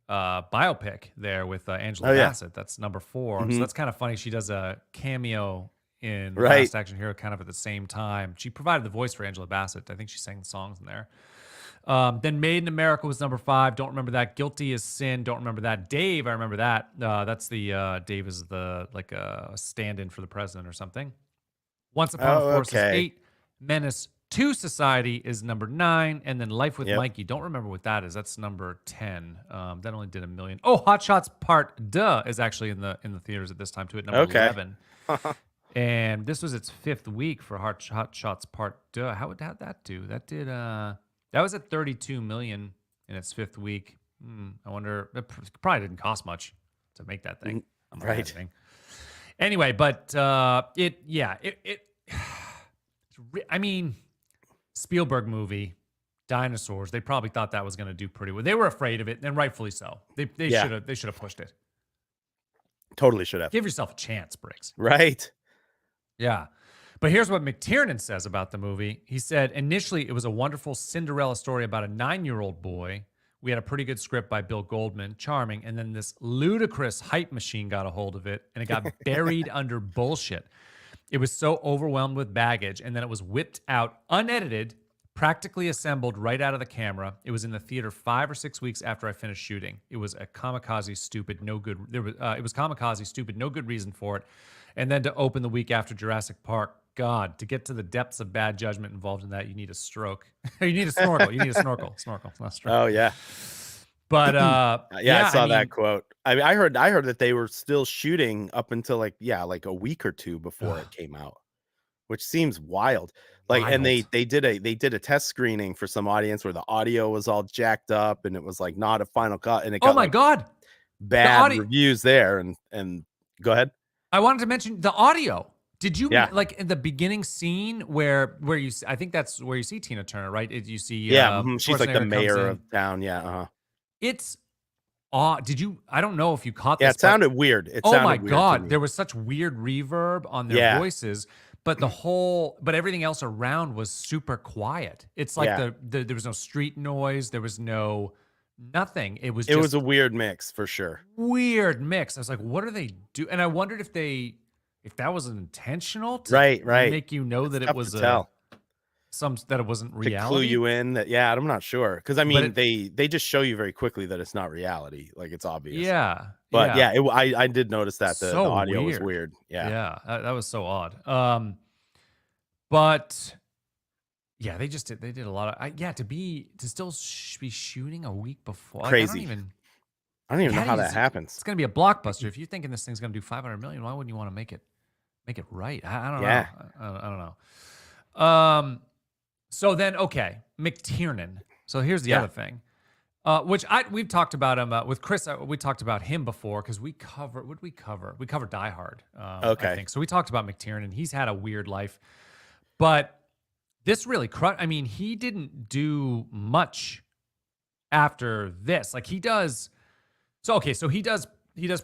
[SPEAKER 1] biopic there with Angela Bassett. That's number 4. So that's kind of funny. She does a cameo in Last Action Hero kind of at the same time. She provided the voice for Angela Bassett. I think she sang the songs in there. Then Made in America was number 5. Don't remember that. Guilty as Sin. Don't remember that. Dave, I remember that. That's the Dave is the like a stand-in for the president or something. Once Upon a Force is 8. Menace to Society is number 9, and then Life with Mikey. Don't remember what that is. That's number 10. That only did 1 million. Oh, Hot Shots Part Duh is actually in the theaters at this time too at number 11. And this was its 5th week for Hot Shots Part Duh. How'd that do? That did that was at 32 million in its 5th week. I wonder, it probably didn't cost much to make that thing.
[SPEAKER 3] Right.
[SPEAKER 1] Anyway, but I mean, Spielberg movie, dinosaurs. They probably thought that was going to do pretty well. They were afraid of it, and rightfully so. They should have pushed it.
[SPEAKER 3] Totally should have.
[SPEAKER 1] Give yourself a chance, Briggs.
[SPEAKER 3] Right.
[SPEAKER 1] Yeah. But here's what McTiernan says about the movie. He said, initially, it was a wonderful Cinderella story about a 9-year-old boy. We had a pretty good script by Bill Goldman, charming, and then this ludicrous hype machine got a hold of it, and it got buried under bullshit. It was so overwhelmed with baggage, and then it was whipped out, unedited, practically assembled right out of the camera. It was in the theater 5 or 6 weeks after I finished shooting. It was a kamikaze, stupid, no good. It was kamikaze, stupid, no good reason for it. And then to open the week after Jurassic Park, God, to get to the depths of bad judgment involved in that, you need a stroke. You need a snorkel. You need a snorkel. Snorkel, not stroke.
[SPEAKER 3] Oh yeah.
[SPEAKER 1] But
[SPEAKER 3] I saw that quote. I heard that they were still shooting up until like a week or two before it came out, which seems wild. And they did a test screening for some audience where the audio was all jacked up and it was like not a final cut, and it got
[SPEAKER 1] God,
[SPEAKER 3] bad reviews there. And go ahead.
[SPEAKER 1] I wanted to mention the audio. Did you
[SPEAKER 3] Yeah.
[SPEAKER 1] like in the beginning scene where I think that's where you see Tina Turner, right? You see
[SPEAKER 3] Yeah, she's like the
[SPEAKER 1] Schwarzenegger comes
[SPEAKER 3] mayor
[SPEAKER 1] in.
[SPEAKER 3] of town. Yeah, uh-huh.
[SPEAKER 1] It's odd. Did you? I don't know if you caught
[SPEAKER 3] Yeah,
[SPEAKER 1] this,
[SPEAKER 3] it
[SPEAKER 1] but
[SPEAKER 3] sounded weird. It
[SPEAKER 1] oh my
[SPEAKER 3] sounded weird to
[SPEAKER 1] god,
[SPEAKER 3] me.
[SPEAKER 1] there was such weird reverb on their
[SPEAKER 3] Yeah.
[SPEAKER 1] voices, but but everything else around was super quiet. It's like
[SPEAKER 3] Yeah.
[SPEAKER 1] there was no street noise, there was no nothing. It was
[SPEAKER 3] It
[SPEAKER 1] just
[SPEAKER 3] was a weird mix for sure.
[SPEAKER 1] weird mix. I was like, what are they do? And I wondered if that was intentional to
[SPEAKER 3] Right, right.
[SPEAKER 1] make you know
[SPEAKER 3] It's
[SPEAKER 1] that it
[SPEAKER 3] tough
[SPEAKER 1] was
[SPEAKER 3] to tell.
[SPEAKER 1] that it wasn't
[SPEAKER 3] To clue
[SPEAKER 1] reality.
[SPEAKER 3] you in that, yeah, I'm not sure. Because I
[SPEAKER 1] But
[SPEAKER 3] mean,
[SPEAKER 1] it,
[SPEAKER 3] they just show you very quickly that it's not reality. Like it's obvious.
[SPEAKER 1] yeah,
[SPEAKER 3] But
[SPEAKER 1] yeah,
[SPEAKER 3] yeah, I did notice that the
[SPEAKER 1] so
[SPEAKER 3] audio was
[SPEAKER 1] weird.
[SPEAKER 3] weird. Yeah.
[SPEAKER 1] Yeah, that was so odd. But yeah, they did a lot of yeah to still be shooting a week before. Like,
[SPEAKER 3] Crazy. I don't even know how that
[SPEAKER 1] it's
[SPEAKER 3] happens.
[SPEAKER 1] gonna be a blockbuster. If you're thinking this thing's gonna do 500 million, why wouldn't you want to make it right? I don't
[SPEAKER 3] Yeah.
[SPEAKER 1] know. I don't know. So then okay, McTiernan. So here's the
[SPEAKER 3] Yeah.
[SPEAKER 1] other thing. Which we've talked about him with Chris. We talked about him before because we covered what did we cover? We covered Die Hard. I
[SPEAKER 3] Okay.
[SPEAKER 1] think so. We talked about McTiernan. He's had a weird life, but this really crushed. I mean, he didn't do much after this. Like he does. So okay, so he does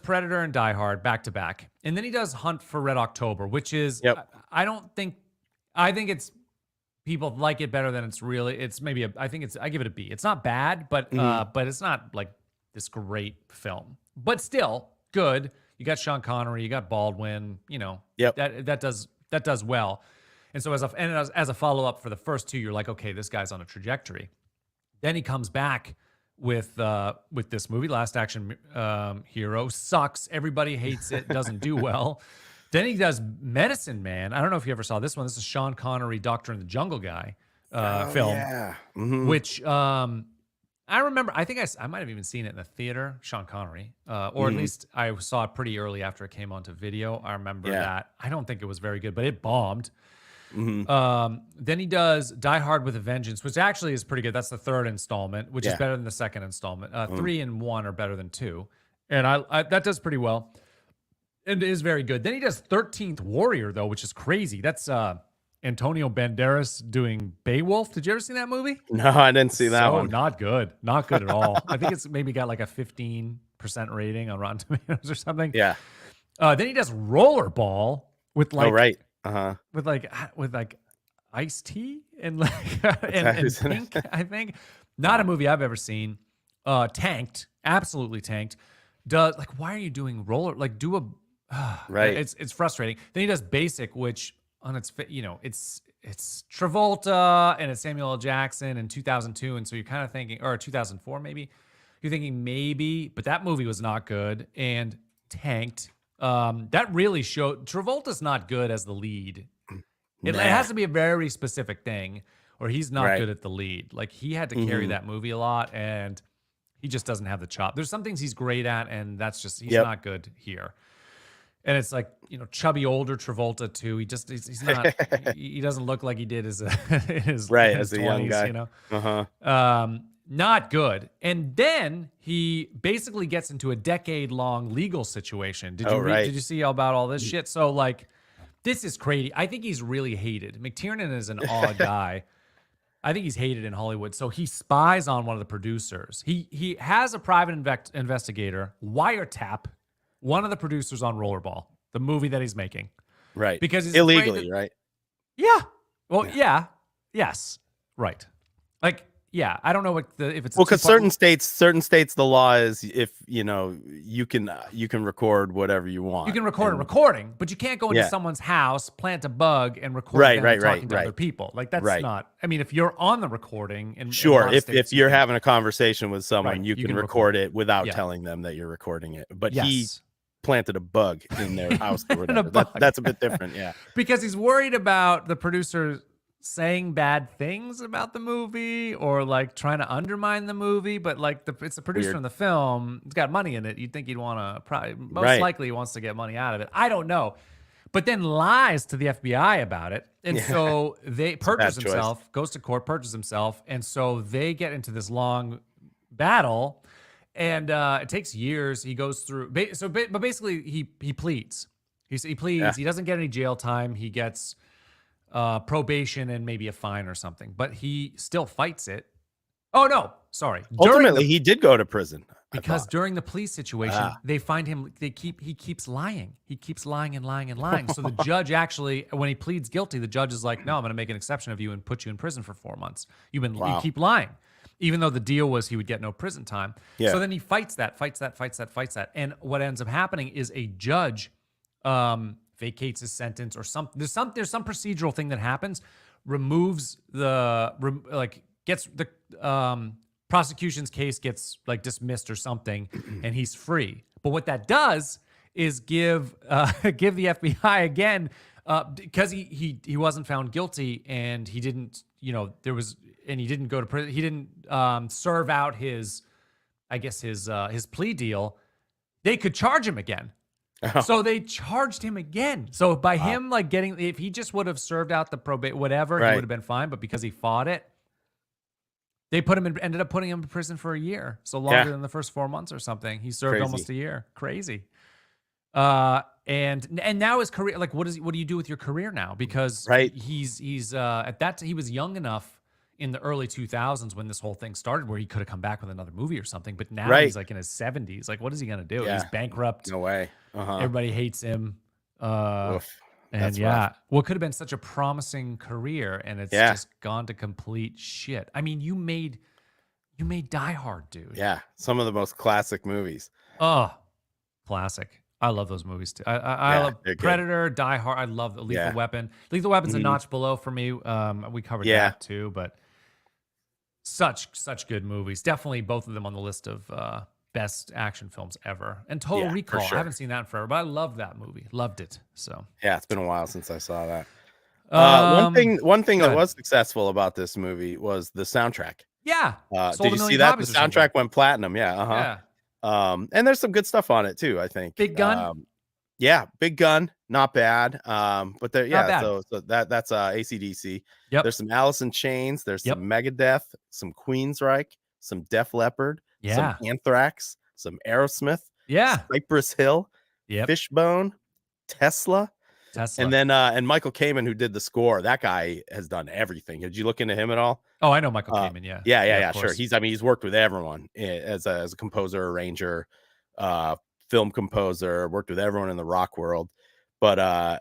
[SPEAKER 1] Predator and Die Hard back to back, and then he does Hunt for Red October, which is
[SPEAKER 3] Yep.
[SPEAKER 1] I think it's people like it better than it's really. It's maybe I give it a B. It's not bad, but it's not like this great film. But still good. You got Sean Connery, you got Baldwin. You know,
[SPEAKER 3] Yep.
[SPEAKER 1] that does well. And so as a follow up for the first two, you're like, okay, this guy's on a trajectory. Then he comes back with this movie, Last Action Hero. Sucks. Everybody hates it. Doesn't do well. Then he does Medicine Man. I don't know if you ever saw this one. This is Sean Connery, Doctor in the Jungle Guy film,
[SPEAKER 3] Yeah. Mhm.
[SPEAKER 1] which I remember. I think I might have even seen it in the theater. Sean Connery, or at least I saw it pretty early after it came onto video. I remember
[SPEAKER 3] Yeah.
[SPEAKER 1] that. I don't think it was very good, but it bombed.
[SPEAKER 3] Mhm.
[SPEAKER 1] Then he does Die Hard with a Vengeance, which actually is pretty good. That's the third installment, which is
[SPEAKER 3] Yeah.
[SPEAKER 1] better than the second installment. 3 and 1 are better than 2, and I that does pretty well. It is very good. Then he does 13th Warrior though, which is crazy. That's Antonio Banderas doing Beowulf. Did you ever see that movie?
[SPEAKER 3] No, I didn't see that
[SPEAKER 1] So
[SPEAKER 3] one.
[SPEAKER 1] not good. Not good at all. I think it's maybe got like a 15% rating on Rotten Tomatoes or something.
[SPEAKER 3] Yeah.
[SPEAKER 1] Then he does Rollerball with like
[SPEAKER 3] Oh, right. Uh-huh.
[SPEAKER 1] with like iced tea and like and
[SPEAKER 3] who's in it?
[SPEAKER 1] Pink, I think. Not a movie I've ever seen. Tanked, absolutely tanked. Does like why are you doing do a
[SPEAKER 3] Right.
[SPEAKER 1] It's frustrating. Then he does Basic, which on its it's Travolta and it's Samuel L. Jackson in 2002, and so you're kind of thinking, or 2004 maybe. You're thinking maybe, but that movie was not good and tanked. That really showed Travolta's not good as the lead. It
[SPEAKER 3] Nah.
[SPEAKER 1] has to be a very specific thing, or he's not
[SPEAKER 3] Right.
[SPEAKER 1] good at the lead. Like he had to carry that movie a lot, and he just doesn't have the chop. There's some things he's great at, and that's just he's
[SPEAKER 3] Yep.
[SPEAKER 1] not good here. And it's like chubby older Travolta too. He's not he doesn't look like he did as in his
[SPEAKER 3] Right,
[SPEAKER 1] in his
[SPEAKER 3] as a young
[SPEAKER 1] 20s,
[SPEAKER 3] guy.
[SPEAKER 1] you know.
[SPEAKER 3] Uh-huh.
[SPEAKER 1] Not good. And then he basically gets into a decade-long legal situation. Did you
[SPEAKER 3] Oh, right.
[SPEAKER 1] Did you see about all this shit? So like, this is crazy. I think he's really hated. McTiernan is an odd guy. I think he's hated in Hollywood. So he spies on one of the producers. He has a private investigator wiretap one of the producers on Rollerball, the movie that he's making.
[SPEAKER 3] Right.
[SPEAKER 1] Because he's afraid
[SPEAKER 3] illegally,
[SPEAKER 1] that-
[SPEAKER 3] right?
[SPEAKER 1] Yeah. Well, yeah. Yes. Right. Like, yeah. I don't know if it's a
[SPEAKER 3] Well, because
[SPEAKER 1] two-part-
[SPEAKER 3] certain states, the law is if you can record whatever you want.
[SPEAKER 1] you can record a
[SPEAKER 3] And-
[SPEAKER 1] recording, but you can't go into
[SPEAKER 3] Yeah.
[SPEAKER 1] someone's house, plant a bug, and record
[SPEAKER 3] Right,
[SPEAKER 1] them
[SPEAKER 3] right,
[SPEAKER 1] talking
[SPEAKER 3] right,
[SPEAKER 1] to other
[SPEAKER 3] right.
[SPEAKER 1] people. Like that's
[SPEAKER 3] Right.
[SPEAKER 1] not. I mean, if you're on the recording, and
[SPEAKER 3] Sure, if you're having a conversation with someone,
[SPEAKER 1] Right,
[SPEAKER 3] you can record it without
[SPEAKER 1] Yeah.
[SPEAKER 3] telling them that you're recording it. But
[SPEAKER 1] yes,
[SPEAKER 3] he planted a bug in their house or
[SPEAKER 1] planted a
[SPEAKER 3] whatever.
[SPEAKER 1] bug.
[SPEAKER 3] That's a bit different. Yeah.
[SPEAKER 1] because he's worried about the producer saying bad things about the movie or like trying to undermine the movie, but like it's the producer
[SPEAKER 3] Weird.
[SPEAKER 1] in the film. It's got money in it. You'd think he'd want to probably most
[SPEAKER 3] Right.
[SPEAKER 1] likely he wants to get money out of it. I don't know, but then lies to the FBI about it, and so they perjures
[SPEAKER 3] choice.
[SPEAKER 1] himself, goes to court, perjures himself, and so they get into this long battle, and it takes years. He goes through, but basically he pleads. He pleads.
[SPEAKER 3] Yeah.
[SPEAKER 1] He doesn't get any jail time. He gets probation and maybe a fine or something, but he still fights it. Oh no, sorry.
[SPEAKER 3] Ultimately, he did go to prison. I
[SPEAKER 1] Because
[SPEAKER 3] thought.
[SPEAKER 1] during the police situation,
[SPEAKER 3] Ah.
[SPEAKER 1] they find him. He keeps lying. He keeps lying and lying and lying. So the judge actually, when he pleads guilty, the judge is like, "No, I'm going to make an exception of you and put you in prison for 4 months. You
[SPEAKER 3] Wow.
[SPEAKER 1] keep lying." Even though the deal was he would get no prison time.
[SPEAKER 3] Yeah.
[SPEAKER 1] So then he fights that. And what ends up happening is a judge vacates his sentence or something. There's some procedural thing that happens, removes gets the prosecution's case gets like dismissed or something, and he's free. But what that does is give give the FBI again, because he wasn't found guilty and he didn't, he didn't go to prison. He didn't serve out his plea deal. They could charge him again. So they charged him again. So by him if he just would have served out the probate, whatever, he would have been fine. But because he fought it, they ended up putting him in prison for a year. So longer than the first 4 months or something. He served almost a year. Crazy. And now his career, like, what do you do with your career now? Because he's at that he was young enough in the early 2000s when this whole thing started, where he could have come back with another movie or something. But now he's like in his 70s. Like, what is he gonna do? He's bankrupt.
[SPEAKER 3] No way.
[SPEAKER 1] Everybody hates him.
[SPEAKER 3] Oof.
[SPEAKER 1] And
[SPEAKER 3] That's rough.
[SPEAKER 1] what could have been such a promising career, and it's just gone to complete shit. I mean, you made Die Hard, dude.
[SPEAKER 3] Yeah, some of the most classic movies.
[SPEAKER 1] Oh, classic. I love those movies too. I love Predator, Die Hard. I love the Lethal Weapon. Lethal Weapon's a notch below for me. We covered that too, but such good movies. Definitely both of them on the list of best action films ever. And Total Recall.
[SPEAKER 3] sure.
[SPEAKER 1] I haven't seen that in forever, but I love that movie. Loved it. So
[SPEAKER 3] Yeah, it's been a while since I saw that. One thing
[SPEAKER 1] go
[SPEAKER 3] that
[SPEAKER 1] ahead.
[SPEAKER 3] was successful about this movie was the soundtrack.
[SPEAKER 1] Yeah.
[SPEAKER 3] Did you see that? The soundtrack went platinum. Yeah.
[SPEAKER 1] Yeah.
[SPEAKER 3] And there's some good stuff on it too, I think.
[SPEAKER 1] Big Gun?
[SPEAKER 3] Yeah, Big Gun, not bad. But there,
[SPEAKER 1] Not bad.
[SPEAKER 3] so that's AC/DC.
[SPEAKER 1] Yep.
[SPEAKER 3] There's some Alice in Chains, there's
[SPEAKER 1] Yep.
[SPEAKER 3] some Megadeth, some Queensryche, some Def Leppard,
[SPEAKER 1] Yeah.
[SPEAKER 3] some Anthrax, some Aerosmith,
[SPEAKER 1] Yeah.
[SPEAKER 3] Cypress Hill,
[SPEAKER 1] Yep.
[SPEAKER 3] Fishbone, Tesla.
[SPEAKER 1] Tesla.
[SPEAKER 3] And then and Michael Kamen, who did the score, that guy has done everything. Did you look into him at all?
[SPEAKER 1] Oh, I know Michael Kamen. Yeah.
[SPEAKER 3] Yeah,
[SPEAKER 1] of
[SPEAKER 3] sure.
[SPEAKER 1] course.
[SPEAKER 3] He's worked with everyone as a composer, arranger, film composer, worked with everyone in the rock world. But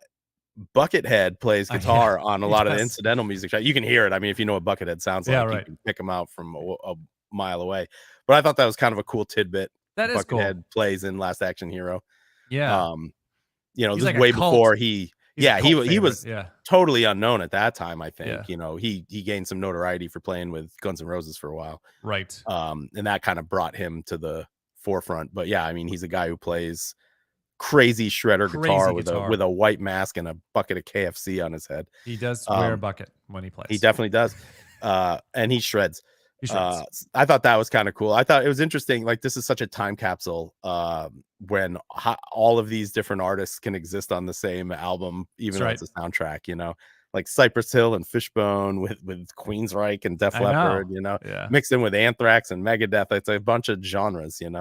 [SPEAKER 3] Buckethead plays guitar on a lot of the incidental music. You can hear it. I mean, if you know what Buckethead sounds like, you can pick him out from a mile away. But I thought that was kind of a cool tidbit.
[SPEAKER 1] That is cool.
[SPEAKER 3] Buckethead plays in Last Action Hero.
[SPEAKER 1] Yeah.
[SPEAKER 3] This
[SPEAKER 1] He's
[SPEAKER 3] is
[SPEAKER 1] like a
[SPEAKER 3] way
[SPEAKER 1] cult.
[SPEAKER 3] before
[SPEAKER 1] He's
[SPEAKER 3] he
[SPEAKER 1] a cult
[SPEAKER 3] he was
[SPEAKER 1] favorite.
[SPEAKER 3] totally unknown at that time. I think
[SPEAKER 1] Yeah.
[SPEAKER 3] he gained some notoriety for playing with Guns N' Roses for a while,
[SPEAKER 1] Right.
[SPEAKER 3] and that kind of brought him to the forefront. But yeah, I mean, he's a guy who plays crazy shredder guitar with a white mask and a bucket of KFC on his head.
[SPEAKER 1] He does wear a bucket when he plays.
[SPEAKER 3] He definitely does, and he shreds.
[SPEAKER 1] He shreds.
[SPEAKER 3] I thought that was kind of cool. I thought it was interesting. Like, this is such a time capsule when all of these different artists can exist on the same album, even though it's a soundtrack, like Cypress Hill and Fishbone with Queensryche and Def Leppard, mixed in with Anthrax and Megadeth. It's a bunch of genres,
[SPEAKER 1] It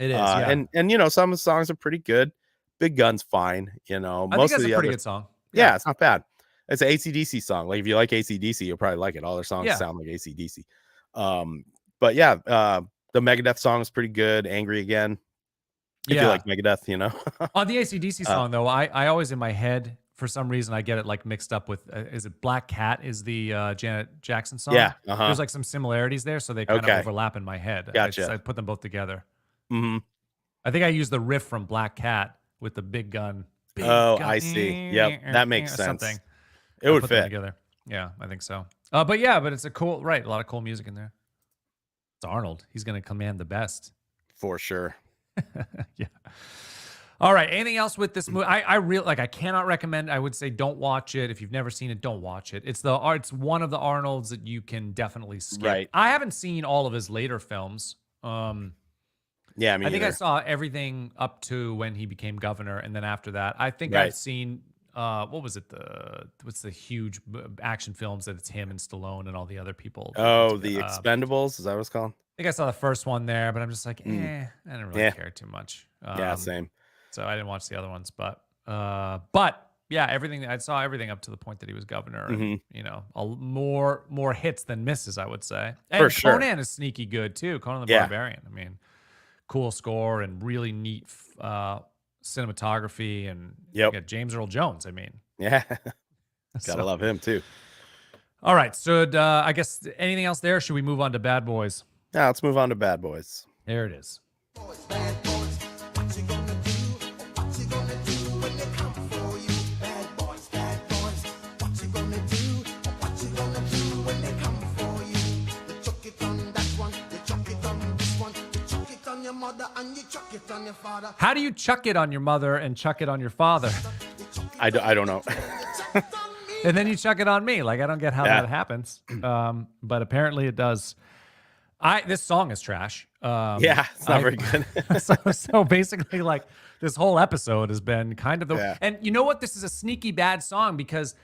[SPEAKER 1] is. Yeah.
[SPEAKER 3] And some of the songs are pretty good. Big Gun's fine,
[SPEAKER 1] I think
[SPEAKER 3] most
[SPEAKER 1] that's
[SPEAKER 3] of the
[SPEAKER 1] a pretty
[SPEAKER 3] other
[SPEAKER 1] good song.
[SPEAKER 3] Yeah, it's not bad. It's an AC/DC song. Like, if you like AC/DC, you'll probably like it. All their songs sound like AC/DC. But yeah, the Megadeth song is pretty good. Angry Again. If you like Megadeth,
[SPEAKER 1] On the AC/DC song, though, I always in my head, for some reason, I get it like mixed up with, is it Black Cat is the Janet Jackson song?
[SPEAKER 3] Yeah.
[SPEAKER 1] There's like some similarities there, so they kind of overlap in my head.
[SPEAKER 3] Gotcha.
[SPEAKER 1] I put them both together.
[SPEAKER 3] Mm-hmm.
[SPEAKER 1] I think I used the riff from Black Cat with the big gun.
[SPEAKER 3] I see. Yep, that makes sense.
[SPEAKER 1] Something.
[SPEAKER 3] It would
[SPEAKER 1] put them
[SPEAKER 3] fit
[SPEAKER 1] together. Yeah, I think so. But it's a cool, a lot of cool music in there. It's Arnold. He's going to command the best.
[SPEAKER 3] for sure.
[SPEAKER 1] Yeah. All right. Anything else with this movie? I really I cannot recommend. I would say don't watch it. If you've never seen it, don't watch it. It's one of the Arnolds that you can definitely skip.
[SPEAKER 3] Right.
[SPEAKER 1] I haven't seen all of his later films.
[SPEAKER 3] Yeah,
[SPEAKER 1] I think I saw everything up to when he became governor, and then after that, I think I've seen what was it? What's the huge action films that it's him and Stallone and all the other people?
[SPEAKER 3] Oh, the Expendables, is that what it's called?
[SPEAKER 1] I think I saw the first one there, but I'm just like, I didn't really care too much.
[SPEAKER 3] Yeah, same.
[SPEAKER 1] So I didn't watch the other ones, but But yeah, everything I saw everything up to the point that he was governor, and you know, more hits than misses, I would say. And
[SPEAKER 3] For sure.
[SPEAKER 1] Conan is sneaky good too. Conan the
[SPEAKER 3] Yeah.
[SPEAKER 1] Barbarian. I mean, cool score and really neat cinematography, and you
[SPEAKER 3] Yep.
[SPEAKER 1] got James Earl Jones. I mean,
[SPEAKER 3] Yeah.
[SPEAKER 1] so-
[SPEAKER 3] Gotta love him too.
[SPEAKER 1] All right, so I guess anything else there? Should we move on to Bad Boys?
[SPEAKER 3] Now let's move on to Bad Boys.
[SPEAKER 1] There it is.
[SPEAKER 2] Bad boys, what you gonna do? What you gonna do when they come for you? Bad boys, what you gonna do? What you gonna do when they come for you? You chuck it on that one, you chuck it on this one, you chuck it on your mother and you chuck it on your father.
[SPEAKER 1] How do you chuck it on your mother and chuck it on your father,
[SPEAKER 3] I don't know.
[SPEAKER 1] and then you chuck it on me? Like, I don't get how
[SPEAKER 3] Yeah.
[SPEAKER 1] that happens, but apparently it does. This song is trash.
[SPEAKER 3] Yeah, it's not very good.
[SPEAKER 1] so basically, like, this whole episode has been kind of the.
[SPEAKER 3] Yeah.
[SPEAKER 1] And you know what? This is a sneaky bad song because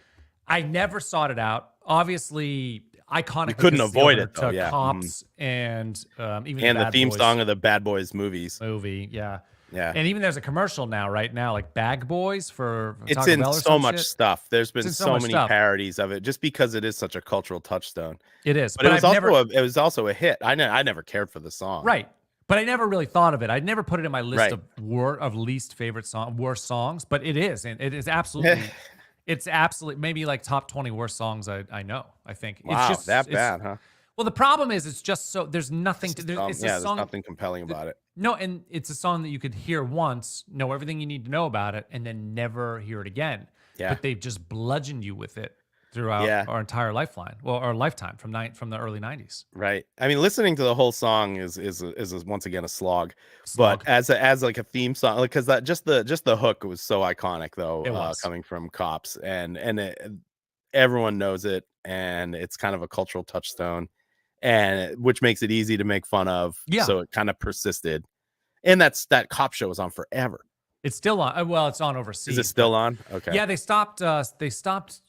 [SPEAKER 1] I never sought it out. Obviously, iconic.
[SPEAKER 3] You couldn't
[SPEAKER 1] because the
[SPEAKER 3] avoid
[SPEAKER 1] opener
[SPEAKER 3] it, though,
[SPEAKER 1] to
[SPEAKER 3] yeah.
[SPEAKER 1] Cops and even
[SPEAKER 3] And the
[SPEAKER 1] Bad
[SPEAKER 3] theme
[SPEAKER 1] Boys
[SPEAKER 3] song of the Bad Boys movies.
[SPEAKER 1] movie. Yeah.
[SPEAKER 3] Yeah.
[SPEAKER 1] And even there's a commercial now, right now, like Bag Boys for
[SPEAKER 3] It's
[SPEAKER 1] Taco
[SPEAKER 3] in
[SPEAKER 1] Bell or
[SPEAKER 3] so
[SPEAKER 1] some
[SPEAKER 3] much
[SPEAKER 1] shit.
[SPEAKER 3] stuff. There's been
[SPEAKER 1] in so
[SPEAKER 3] so
[SPEAKER 1] much
[SPEAKER 3] many
[SPEAKER 1] stuff.
[SPEAKER 3] parodies of it just because it is such a cultural touchstone.
[SPEAKER 1] It is,
[SPEAKER 3] But it was
[SPEAKER 1] I've
[SPEAKER 3] also
[SPEAKER 1] never
[SPEAKER 3] it was also a hit. I never cared for the song.
[SPEAKER 1] right. But I never really thought of it. I'd never put it in my list
[SPEAKER 3] Right.
[SPEAKER 1] of least favorite worst songs. But it is, and it is absolutely, it's absolutely maybe like top 20 worst songs I know. I think
[SPEAKER 3] Wow,
[SPEAKER 1] it's just
[SPEAKER 3] that
[SPEAKER 1] it's-
[SPEAKER 3] bad, huh?
[SPEAKER 1] Well, the problem is it's just so there's nothing to. It's a
[SPEAKER 3] There's
[SPEAKER 1] song.
[SPEAKER 3] nothing compelling about it.
[SPEAKER 1] No, and it's a song that you could hear once, know everything you need to know about it, and then never hear it again.
[SPEAKER 3] Yeah.
[SPEAKER 1] But they've just bludgeoned you with it throughout
[SPEAKER 3] Yeah.
[SPEAKER 1] our entire lifeline, well, our lifetime from the early 90s.
[SPEAKER 3] Right. I mean, listening to the whole song is once again a slog.
[SPEAKER 1] Slog.
[SPEAKER 3] But as like a theme song, because that just the hook was so iconic though,
[SPEAKER 1] It was.
[SPEAKER 3] coming from Cops, and everyone knows it, and it's kind of a cultural touchstone, and which makes it easy to make fun of.
[SPEAKER 1] Yeah.
[SPEAKER 3] So it kind of persisted, and that Cop show was on forever.
[SPEAKER 1] It's still on. Well, it's on overseas.
[SPEAKER 3] Is it still on? Okay.
[SPEAKER 1] Yeah, they stopped. They stopped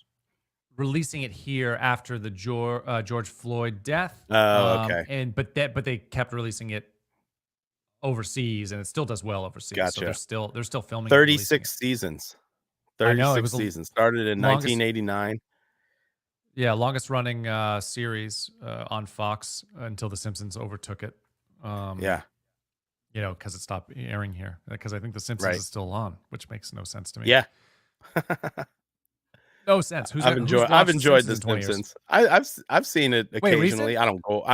[SPEAKER 1] releasing it here after the George Floyd death.
[SPEAKER 3] Oh, okay.
[SPEAKER 1] But they kept releasing it overseas, and it still does well overseas. So
[SPEAKER 3] Gotcha.
[SPEAKER 1] they're still filming. and releasing
[SPEAKER 3] 36 seasons.
[SPEAKER 1] I know, it
[SPEAKER 3] 36
[SPEAKER 1] was the
[SPEAKER 3] seasons. Started in
[SPEAKER 1] longest-
[SPEAKER 3] 1989.
[SPEAKER 1] it. Yeah, longest running series on Fox until The Simpsons overtook it.
[SPEAKER 3] Yeah.
[SPEAKER 1] You know, because it stopped airing here. Because I think The Simpsons
[SPEAKER 3] Right.
[SPEAKER 1] is still on, which makes no sense to me.
[SPEAKER 3] Yeah.
[SPEAKER 1] No sense.
[SPEAKER 3] I've enjoyed The
[SPEAKER 1] in 20 years?
[SPEAKER 3] Simpsons. I've seen it
[SPEAKER 1] Wait,
[SPEAKER 3] occasionally. I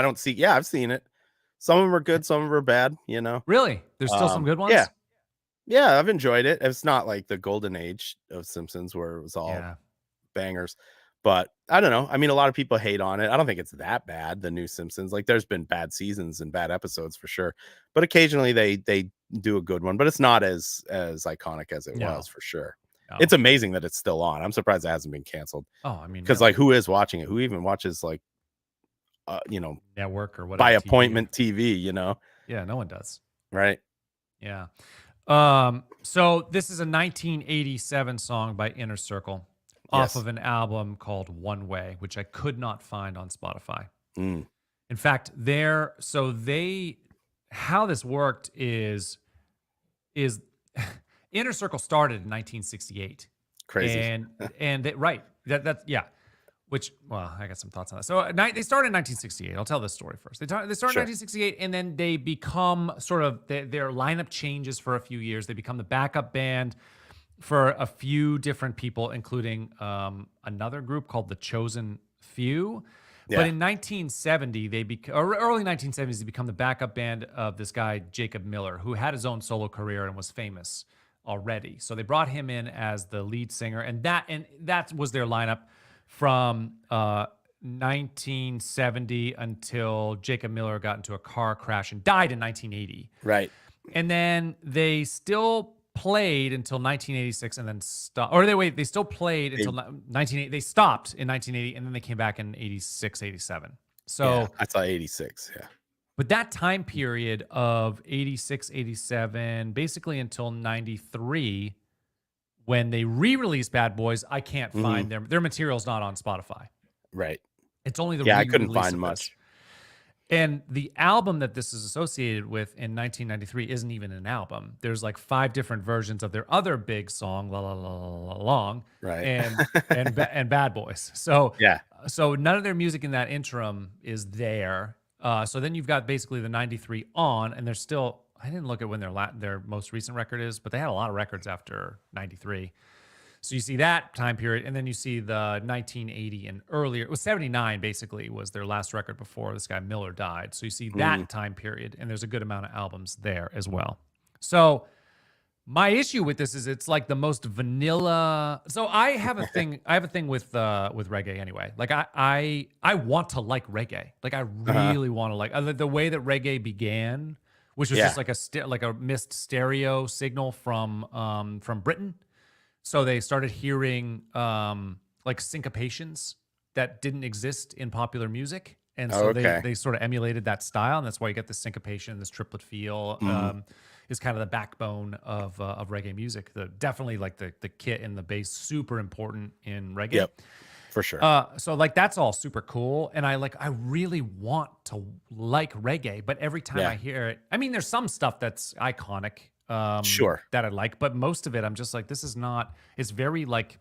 [SPEAKER 3] don't see. Yeah, I've seen it. Some of them are good, some of them are bad. You know.
[SPEAKER 1] Really? There's still some good ones?
[SPEAKER 3] Yeah, I've enjoyed it. It's not like the golden age of Simpsons where it was all
[SPEAKER 1] Yeah.
[SPEAKER 3] bangers, but I don't know. I mean, a lot of people hate on it. I don't think it's that bad. The new Simpsons, like, there's been bad seasons and bad episodes for sure, but occasionally they do a good one. But it's not as iconic as it
[SPEAKER 1] No.
[SPEAKER 3] was for sure.
[SPEAKER 1] No.
[SPEAKER 3] It's amazing that it's still on. I'm surprised it hasn't been canceled.
[SPEAKER 1] Oh, I mean,
[SPEAKER 3] Because like, who is watching it? Who even watches like,
[SPEAKER 1] network or whatever.
[SPEAKER 3] by
[SPEAKER 1] TV.
[SPEAKER 3] appointment TV? You know,
[SPEAKER 1] Yeah, no one does.
[SPEAKER 3] right?
[SPEAKER 1] Yeah. So this is a 1987 song by Inner Circle off
[SPEAKER 3] Yes.
[SPEAKER 1] of an album called One Way, which I could not find on Spotify.
[SPEAKER 3] Mm,
[SPEAKER 1] In fact, how this worked is Inner Circle started in 1968.
[SPEAKER 3] crazy.
[SPEAKER 1] Yeah. Which, well, I got some thoughts on that. So they started in 1968. I'll tell this story first. They started
[SPEAKER 3] Sure.
[SPEAKER 1] in 1968, and then they become sort of their lineup changes for a few years. They become the backup band for a few different people, including another group called the Chosen Few.
[SPEAKER 3] Yeah.
[SPEAKER 1] But in 1970, or early 1970s, they become the backup band of this guy Jacob Miller, who had his own solo career and was famous already. So they brought him in as the lead singer, and that was their lineup from 1970 until Jacob Miller got into a car crash and died in 1980.
[SPEAKER 3] Right.
[SPEAKER 1] And then they still played until 1986 and then stopped. Or they still played until 1980. They stopped in 1980 and then they came back in 86, 87. So,
[SPEAKER 3] Yeah, I saw 86. Yeah.
[SPEAKER 1] but that time period of 86, 87, basically until 93, when they re-released Bad Boys, I can't find their material's not on Spotify.
[SPEAKER 3] Right.
[SPEAKER 1] It's only the
[SPEAKER 3] Yeah, I couldn't
[SPEAKER 1] re-release
[SPEAKER 3] find
[SPEAKER 1] of
[SPEAKER 3] much.
[SPEAKER 1] And the album that this is associated with in 1993 isn't even an album. There's like 5 different versions of their other big song, La La La La La Long,
[SPEAKER 3] Right.
[SPEAKER 1] and Bad Boys. So
[SPEAKER 3] Yeah.
[SPEAKER 1] so none of their music in that interim is there. So then you've got basically the 93 on, and they're still, I didn't look at when their most recent record is, but they had a lot of records after 93. So you see that time period, and then you see the 1980 and earlier. It was 79 basically was their last record before this guy Miller died. So you see that time period, and there's a good amount of albums there as well. So my issue with this is it's like the most vanilla. So I have a thing. I have a thing with reggae anyway. Like I want to like reggae. Like I really want to like the way that reggae began, which was just like a missed stereo signal from Britain. So they started hearing like syncopations that didn't exist in popular music. And so they sort of emulated that style. And that's why you get this syncopation, this triplet feel is kind of the backbone of reggae music. Definitely like the kit and the bass, super important in reggae.
[SPEAKER 3] Yep, for sure.
[SPEAKER 1] So like that's all super cool. And I really want to like reggae, but every time I hear it, I mean, there's some stuff that's iconic.
[SPEAKER 3] Sure.
[SPEAKER 1] That I like, but most of it I'm just like, this is not, it's very like,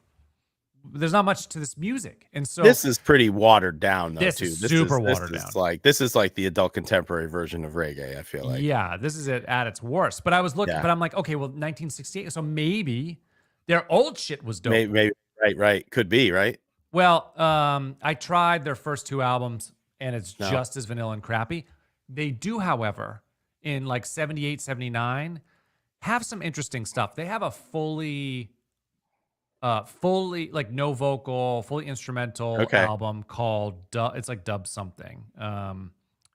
[SPEAKER 1] there's not much to this music. And so
[SPEAKER 3] this is pretty watered down though,
[SPEAKER 1] this
[SPEAKER 3] too.
[SPEAKER 1] is super watered down.
[SPEAKER 3] This is like the adult contemporary version of reggae, I feel like.
[SPEAKER 1] Yeah, this is it at its worst. But I was looking, but I'm like, okay, well, 1968, so maybe their old shit was dope.
[SPEAKER 3] Maybe right. Could be, right?
[SPEAKER 1] Well, I tried their first 2 albums and it's just as vanilla and crappy. They do, however, in like 78, 79, have some interesting stuff. They have a fully like no vocal, fully instrumental album called it's like Dub something.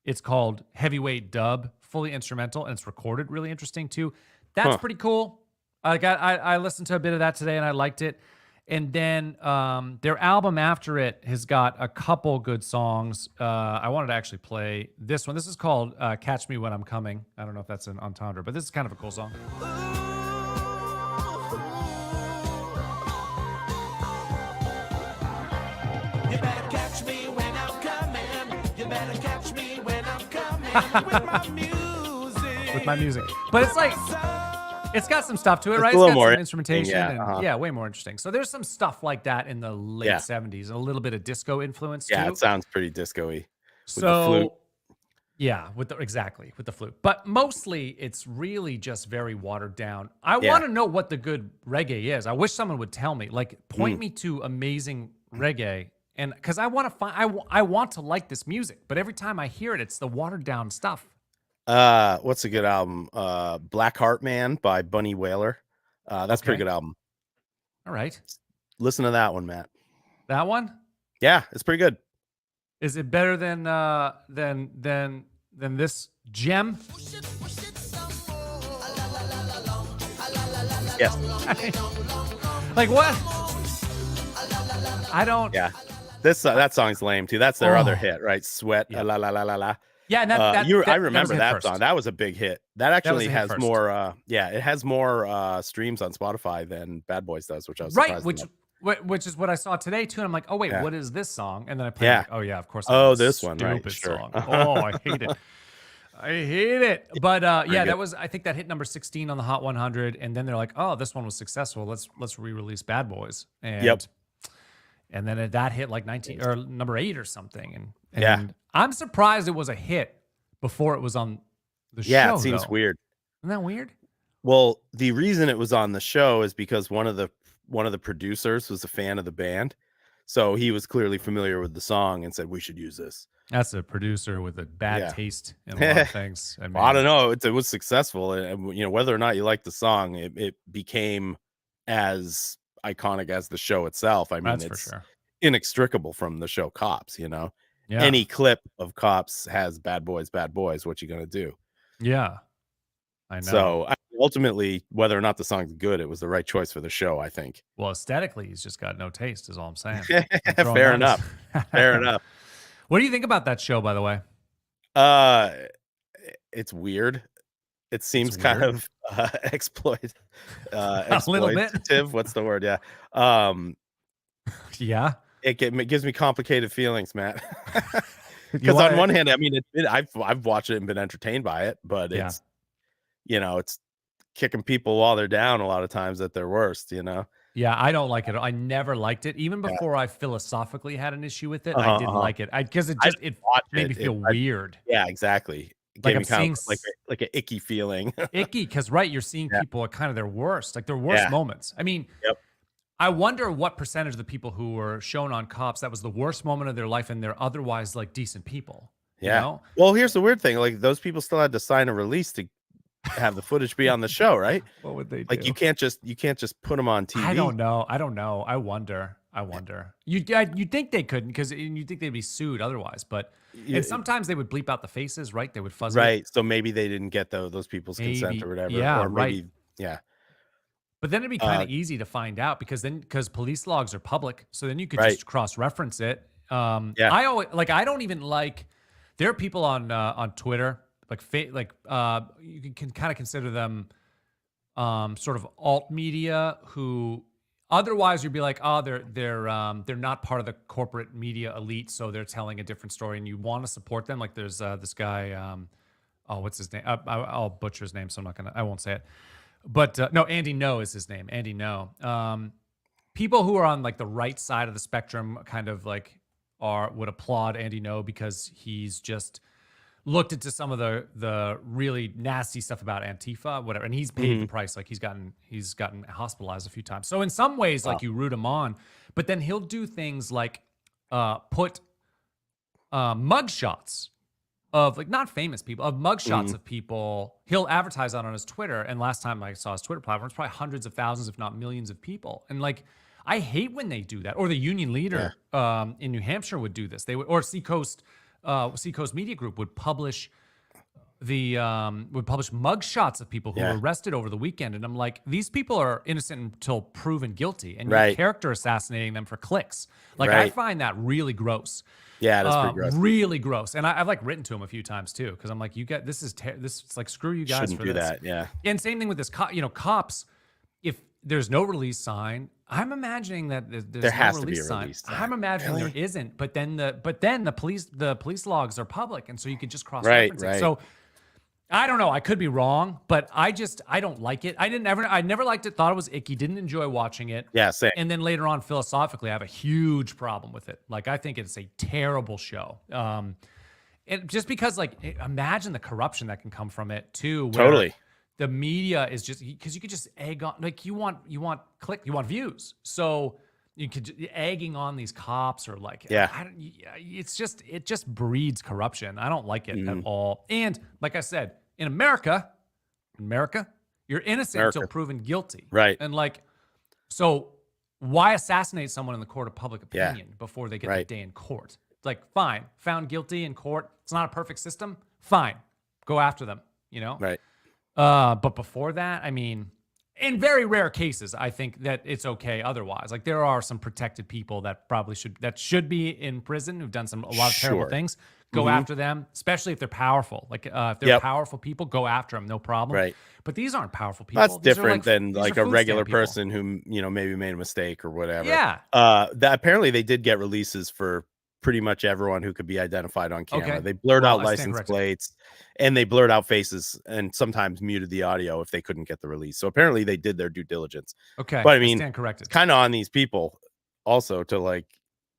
[SPEAKER 1] It's called Heavyweight Dub, fully instrumental, and it's recorded really interesting too. That's pretty cool. I listened to a bit of that today and I liked it. And then their album after it has got a couple good songs. I wanted to actually play this one. This is called Catch Me When I'm Coming. I don't know if that's an entendre, but this is kind of a cool song.
[SPEAKER 2] You better catch me when I'm coming. You better catch me when I'm coming. With my music.
[SPEAKER 1] With my music. But it's like, it's got some stuff to it, right?
[SPEAKER 3] A little
[SPEAKER 1] It's got
[SPEAKER 3] more
[SPEAKER 1] some instrumentation and way more interesting. So there's some stuff like that in the late 70s, a little bit of disco influence too.
[SPEAKER 3] Yeah, it sounds pretty disco-y.
[SPEAKER 1] So yeah, with the flute. But mostly it's really just very watered down. I want to know what the good reggae is. I wish someone would tell me. Like point me to amazing reggae. And because I want to find I want to like this music, but every time I hear it, it's the watered down stuff.
[SPEAKER 3] What's a good album? Black Heart Man by Bunny Wailer. That's a pretty good album.
[SPEAKER 1] All right.
[SPEAKER 3] Listen to that one, Matt.
[SPEAKER 1] That one?
[SPEAKER 3] Yeah, it's pretty good.
[SPEAKER 1] Is it better than this gem?
[SPEAKER 3] Yes.
[SPEAKER 1] Like what? I don't.
[SPEAKER 3] Yeah. That song's lame too. That's their other hit, right? Sweat. La la la la la.
[SPEAKER 1] Yeah, and
[SPEAKER 3] I remember that
[SPEAKER 1] first.
[SPEAKER 3] song. That was a big hit. That actually has
[SPEAKER 1] first.
[SPEAKER 3] more. It has more streams on Spotify than Bad Boys does, which I was surprised
[SPEAKER 1] right. Which is what I saw today too. And I'm like, oh wait, what is this song? And then I played.
[SPEAKER 3] Yeah.
[SPEAKER 1] Like, oh yeah, of course.
[SPEAKER 3] This one, right?
[SPEAKER 1] Stupid
[SPEAKER 3] Sure.
[SPEAKER 1] song. Oh, I hate it. I hate it. But
[SPEAKER 3] good.
[SPEAKER 1] that was. I think that hit number 16 on the Hot 100. And then they're like, oh, this one was successful. Let's re-release Bad Boys. And and then that hit like 19 or number 8 or something. And I'm surprised it was a hit before it was on the show.
[SPEAKER 3] Yeah, it seems weird.
[SPEAKER 1] Isn't that weird?
[SPEAKER 3] Well, the reason it was on the show is because one of the producers was a fan of the band, so he was clearly familiar with the song and said we should use this.
[SPEAKER 1] That's a producer with a bad taste in a lot of things. I mean,
[SPEAKER 3] I don't know. It was successful, and whether or not you like the song, it became as iconic as the show itself. I mean,
[SPEAKER 1] that's
[SPEAKER 3] it's
[SPEAKER 1] for sure.
[SPEAKER 3] inextricable from the show Cops. Any clip of Cops has Bad Boys. What you gonna do?
[SPEAKER 1] Yeah, I know.
[SPEAKER 3] So ultimately, whether or not the song's good, it was the right choice for the show, I think.
[SPEAKER 1] Well, aesthetically, he's just got no taste, is all I'm saying.
[SPEAKER 3] Fair enough. Fair enough.
[SPEAKER 1] What do you think about that show, by the way?
[SPEAKER 3] It's weird. It seems
[SPEAKER 1] It's
[SPEAKER 3] kind
[SPEAKER 1] weird.
[SPEAKER 3] of exploitative.
[SPEAKER 1] A little bit.
[SPEAKER 3] What's the word? Yeah.
[SPEAKER 1] Yeah.
[SPEAKER 3] It gives me complicated feelings, Matt. Because on one hand, I mean, I've watched it and been entertained by it, but
[SPEAKER 1] Yeah.
[SPEAKER 3] it's it's kicking people while they're down a lot of times at their worst.
[SPEAKER 1] Yeah, I don't like it. I never liked it. Even
[SPEAKER 3] Yeah.
[SPEAKER 1] before I philosophically had an issue with it, I
[SPEAKER 3] Uh-huh,
[SPEAKER 1] didn't
[SPEAKER 3] uh-huh.
[SPEAKER 1] like it. Because
[SPEAKER 3] I didn't watch
[SPEAKER 1] made me
[SPEAKER 3] it.
[SPEAKER 1] feel weird.
[SPEAKER 3] Yeah, exactly. It
[SPEAKER 1] Like
[SPEAKER 3] gave
[SPEAKER 1] I'm
[SPEAKER 3] me kind
[SPEAKER 1] seeing
[SPEAKER 3] of like an icky feeling.
[SPEAKER 1] icky because right, you're seeing
[SPEAKER 3] Yeah.
[SPEAKER 1] people at kind of their worst, like their worst
[SPEAKER 3] Yeah.
[SPEAKER 1] moments. I mean,
[SPEAKER 3] Yep.
[SPEAKER 1] I wonder what percentage of the people who were shown on Cops that was the worst moment of their life, and they're otherwise like decent people. You
[SPEAKER 3] Yeah.
[SPEAKER 1] know?
[SPEAKER 3] Well, here's the weird thing: like those people still had to sign a release to have the footage be on the show, right?
[SPEAKER 1] What would they do?
[SPEAKER 3] Like you can't just put them on TV.
[SPEAKER 1] I don't know. I wonder. You'd think they couldn't because you'd think they'd be sued otherwise. But
[SPEAKER 3] Yeah,
[SPEAKER 1] and sometimes they would bleep out the faces, right? They would fuzz it.
[SPEAKER 3] right. So maybe they didn't get those people's consent
[SPEAKER 1] Maybe.
[SPEAKER 3] or whatever.
[SPEAKER 1] Yeah,
[SPEAKER 3] or
[SPEAKER 1] right.
[SPEAKER 3] maybe, yeah.
[SPEAKER 1] But then it'd be kind
[SPEAKER 3] Uh,
[SPEAKER 1] of easy to find out because police logs are public, so then you could
[SPEAKER 3] Right.
[SPEAKER 1] just cross reference it.
[SPEAKER 3] Yeah.
[SPEAKER 1] I always I don't even like. There are people on Twitter you can kind of consider them sort of alt media who otherwise you'd be like, oh, they're not part of the corporate media elite, so they're telling a different story, and you want to support them. Like there's this guy, oh, what's his name? I'll butcher his name, so I won't say it. But no, Andy No is his name. Andy No. People who are on like the right side of the spectrum kind of like would applaud Andy No because he's just looked into some of the really nasty stuff about Antifa, whatever, and he's paid the price. Like he's gotten hospitalized a few times. So in some ways, like you root him on, but then he'll do things like put mugshots of like not famous people, of mugshots of people. He'll advertise that on his Twitter. And last time I saw his Twitter platform, it's probably hundreds of thousands, if not millions of people. And like, I hate when they do that. Or the union leader in New Hampshire would do this. They would, or Seacoast Media Group would publish mugshots of people who were arrested over the weekend. And I'm like, these people are innocent until proven guilty, and you're character assassinating them for clicks. Like I find that really gross.
[SPEAKER 3] Yeah, that's pretty gross.
[SPEAKER 1] Really gross. And I've like written to him a few times too, because I'm like, this is it's like screw you guys
[SPEAKER 3] Shouldn't
[SPEAKER 1] for
[SPEAKER 3] do
[SPEAKER 1] this.
[SPEAKER 3] that. Yeah.
[SPEAKER 1] And same thing with this cops. If there's no release sign, I'm imagining that there's
[SPEAKER 3] There has
[SPEAKER 1] no
[SPEAKER 3] to be a
[SPEAKER 1] release sign.
[SPEAKER 3] release sign.
[SPEAKER 1] I'm imagining
[SPEAKER 3] Really?
[SPEAKER 1] there isn't. But then the police logs are public, and so you could just cross
[SPEAKER 3] Right,
[SPEAKER 1] reference it.
[SPEAKER 3] right.
[SPEAKER 1] So I don't know. I could be wrong, but I don't like it. I never liked it. Thought it was icky. Didn't enjoy watching it.
[SPEAKER 3] Yeah, same.
[SPEAKER 1] And then later on, philosophically, I have a huge problem with it. Like I think it's a terrible show. And just because, like, imagine the corruption that can come from it too. Where
[SPEAKER 3] Totally.
[SPEAKER 1] The media is just because you could just egg on, like you want views, so you could egging on these cops or like it just breeds corruption. I don't like it at all. And like I said, in America, you're innocent until proven guilty.
[SPEAKER 3] Right.
[SPEAKER 1] And like, so why assassinate someone in the court of public opinion before they get the day in court? Like, fine, found guilty in court. It's not a perfect system. Fine, go after them.
[SPEAKER 3] Right.
[SPEAKER 1] But before that, I mean, in very rare cases, I think that it's okay otherwise. Like there are some protected people that should be in prison who've done a lot of terrible things. Go after them, especially if they're powerful. Like if they're powerful people, go after them, no problem.
[SPEAKER 3] Right.
[SPEAKER 1] But these aren't powerful people.
[SPEAKER 3] That's
[SPEAKER 1] These are
[SPEAKER 3] different than
[SPEAKER 1] these
[SPEAKER 3] like
[SPEAKER 1] are
[SPEAKER 3] a
[SPEAKER 1] food
[SPEAKER 3] regular
[SPEAKER 1] stamp people.
[SPEAKER 3] person who maybe made a mistake or whatever.
[SPEAKER 1] Yeah.
[SPEAKER 3] That apparently they did get releases for pretty much everyone who could be identified on camera.
[SPEAKER 1] Okay.
[SPEAKER 3] They blurred
[SPEAKER 1] Well,
[SPEAKER 3] out
[SPEAKER 1] I stand
[SPEAKER 3] license
[SPEAKER 1] corrected.
[SPEAKER 3] plates, and they blurred out faces, and sometimes muted the audio if they couldn't get the release. So apparently they did their due diligence.
[SPEAKER 1] Okay.
[SPEAKER 3] But I mean,
[SPEAKER 1] stand corrected.
[SPEAKER 3] It's kind of on these people also to like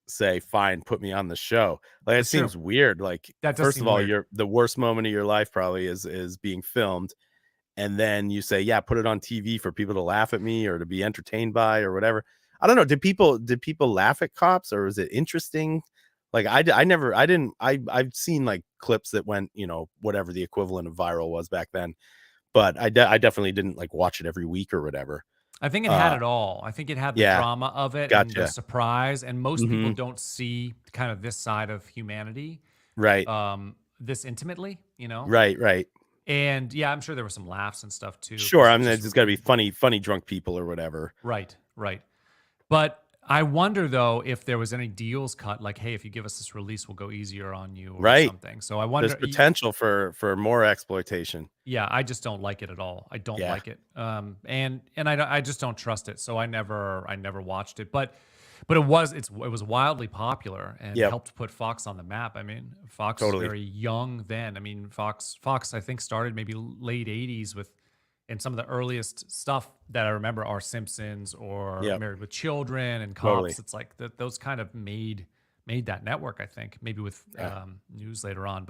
[SPEAKER 3] say, fine, put me on the show. Like
[SPEAKER 1] That's
[SPEAKER 3] it seems weird. Like
[SPEAKER 1] That does
[SPEAKER 3] first
[SPEAKER 1] seem
[SPEAKER 3] of all,
[SPEAKER 1] weird.
[SPEAKER 3] the worst moment of your life probably is being filmed. And then you say, yeah, put it on TV for people to laugh at me or to be entertained by or whatever. I don't know. Did people laugh at cops, or was it interesting? Like I've seen like clips that went, whatever the equivalent of viral was back then, but I definitely didn't like watch it every week or whatever.
[SPEAKER 1] I think it had it all. I think it had the drama of it and the
[SPEAKER 3] Gotcha.
[SPEAKER 1] surprise. And most people don't see kind of this side of humanity
[SPEAKER 3] Right.
[SPEAKER 1] this intimately,
[SPEAKER 3] Right.
[SPEAKER 1] And yeah, I'm sure there were some laughs and stuff too.
[SPEAKER 3] Sure. I mean,
[SPEAKER 1] Just-
[SPEAKER 3] it's got to be funny drunk people or whatever.
[SPEAKER 1] Right. But I wonder though if there was any deals cut, like, hey, if you give us this release, we'll go easier on you or
[SPEAKER 3] Right.
[SPEAKER 1] something. So I
[SPEAKER 3] There's
[SPEAKER 1] wonder.
[SPEAKER 3] potential for more exploitation.
[SPEAKER 1] Yeah, I just don't like it at all. I don't
[SPEAKER 3] Yeah.
[SPEAKER 1] like it. And I just don't trust it. So I never watched it. But it was wildly popular and
[SPEAKER 3] Yep.
[SPEAKER 1] helped put Fox on the map. I mean, Fox was
[SPEAKER 3] Totally.
[SPEAKER 1] very young then. I mean, Fox I think started maybe late 80s with, and some of the earliest stuff that I remember are Simpsons or
[SPEAKER 3] Yep.
[SPEAKER 1] Married with Children and
[SPEAKER 3] Totally.
[SPEAKER 1] Cops. It's like those kind of made that network, I think, maybe with
[SPEAKER 3] Yeah.
[SPEAKER 1] news later on.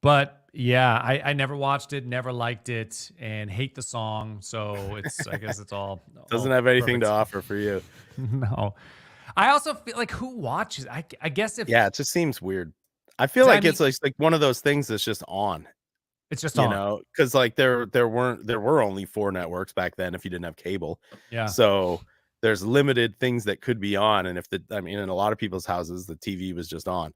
[SPEAKER 1] But yeah, I never watched it, never liked it, and hate the song. So I guess it's all
[SPEAKER 3] Doesn't
[SPEAKER 1] all
[SPEAKER 3] have anything
[SPEAKER 1] perfect.
[SPEAKER 3] to offer for you.
[SPEAKER 1] No, I also feel like who watches? I guess if
[SPEAKER 3] Yeah, it just seems weird. I feel
[SPEAKER 1] I
[SPEAKER 3] like
[SPEAKER 1] mean,
[SPEAKER 3] it's like one of those things that's just on,
[SPEAKER 1] it's just
[SPEAKER 3] you
[SPEAKER 1] on.
[SPEAKER 3] know, because like there were only 4 networks back then if you didn't have cable.
[SPEAKER 1] Yeah,
[SPEAKER 3] So there's limited things that could be on. And I mean, in a lot of people's houses, the TV was just on.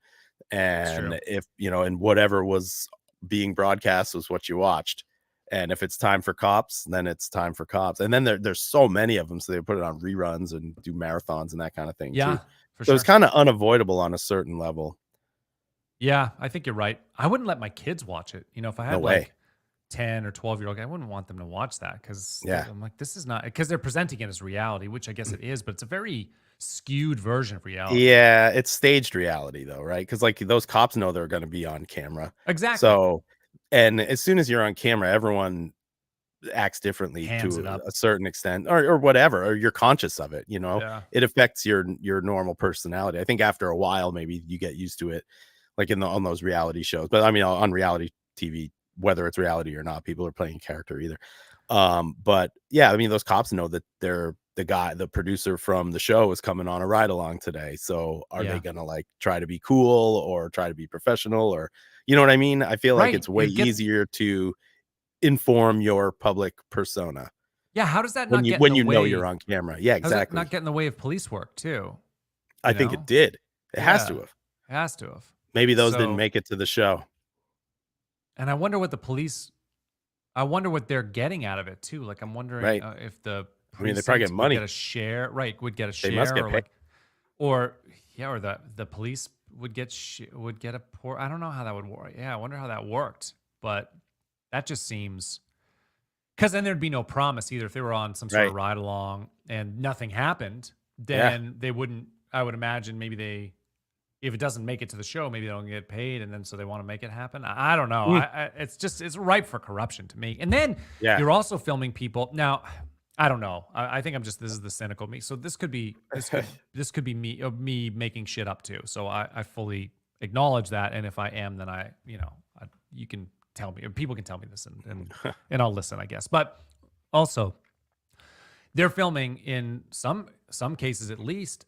[SPEAKER 1] it's true.
[SPEAKER 3] And if, and whatever was being broadcast was what you watched. And if it's time for Cops, then it's time for Cops. And then there's so many of them. So they put it on reruns and do marathons and that kind of thing
[SPEAKER 1] Yeah,
[SPEAKER 3] too.
[SPEAKER 1] for
[SPEAKER 3] So it's
[SPEAKER 1] sure.
[SPEAKER 3] kind of unavoidable on a certain level.
[SPEAKER 1] Yeah, I think you're right. I wouldn't let my kids watch it. If I
[SPEAKER 3] No
[SPEAKER 1] had
[SPEAKER 3] way.
[SPEAKER 1] like 10 or 12-year-old, I wouldn't want them to watch that because
[SPEAKER 3] Yeah.
[SPEAKER 1] I'm like, this is not, because they're presenting it as reality, which I guess it is, but it's a very skewed version of reality.
[SPEAKER 3] Yeah, it's staged reality though, right? Because like those cops know they're going to be on camera.
[SPEAKER 1] Exactly.
[SPEAKER 3] So, and as soon as you're on camera, everyone acts differently
[SPEAKER 1] Hands
[SPEAKER 3] to
[SPEAKER 1] it up.
[SPEAKER 3] a certain extent, or whatever, or you're conscious of it.
[SPEAKER 1] Yeah.
[SPEAKER 3] It affects your normal personality. I think after a while, maybe you get used to it, like on those reality shows. But I mean, on reality TV, whether it's reality or not, people are playing character either. But yeah, I mean, those cops know that the producer from the show is coming on a ride along today. So are
[SPEAKER 1] Yeah.
[SPEAKER 3] they gonna like try to be cool or try to be professional, or you know what I mean? I feel like
[SPEAKER 1] Right.
[SPEAKER 3] it's way easier to inform your public persona
[SPEAKER 1] Yeah. How does that
[SPEAKER 3] when
[SPEAKER 1] not
[SPEAKER 3] you
[SPEAKER 1] get in
[SPEAKER 3] when
[SPEAKER 1] the
[SPEAKER 3] you know
[SPEAKER 1] way?
[SPEAKER 3] you're on camera. Yeah,
[SPEAKER 1] How does it
[SPEAKER 3] exactly.
[SPEAKER 1] not get in the way of police work too?
[SPEAKER 3] I think it did. It has to
[SPEAKER 1] Yeah.
[SPEAKER 3] have.
[SPEAKER 1] It has to have.
[SPEAKER 3] Maybe those didn't
[SPEAKER 1] So,
[SPEAKER 3] make it to the show.
[SPEAKER 1] and I wonder what they're getting out of it too. Like, I'm wondering
[SPEAKER 3] Right.
[SPEAKER 1] if the
[SPEAKER 3] I mean, they probably get
[SPEAKER 1] precinct would
[SPEAKER 3] money.
[SPEAKER 1] get a share, right? Would get a
[SPEAKER 3] They
[SPEAKER 1] share,
[SPEAKER 3] must get
[SPEAKER 1] or
[SPEAKER 3] paid.
[SPEAKER 1] like, or yeah, or the police would get a poor. I don't know how that would work. Yeah, I wonder how that worked. But that just seems, because then there'd be no promise either. If they were on some sort of
[SPEAKER 3] Right.
[SPEAKER 1] ride along and nothing happened,
[SPEAKER 3] Yeah.
[SPEAKER 1] then they wouldn't. I would imagine maybe if it doesn't make it to the show, maybe they don't get paid, and then so they want to make it happen. I don't know. It's ripe for corruption to me. And then
[SPEAKER 3] Yeah.
[SPEAKER 1] you're also filming people now. I don't know. I think this is the cynical me. So this could be this could be me making shit up too. So I fully acknowledge that. And if I am, then you can tell me, or people can tell me this, and I'll listen, I guess. But also, they're filming in some cases at least,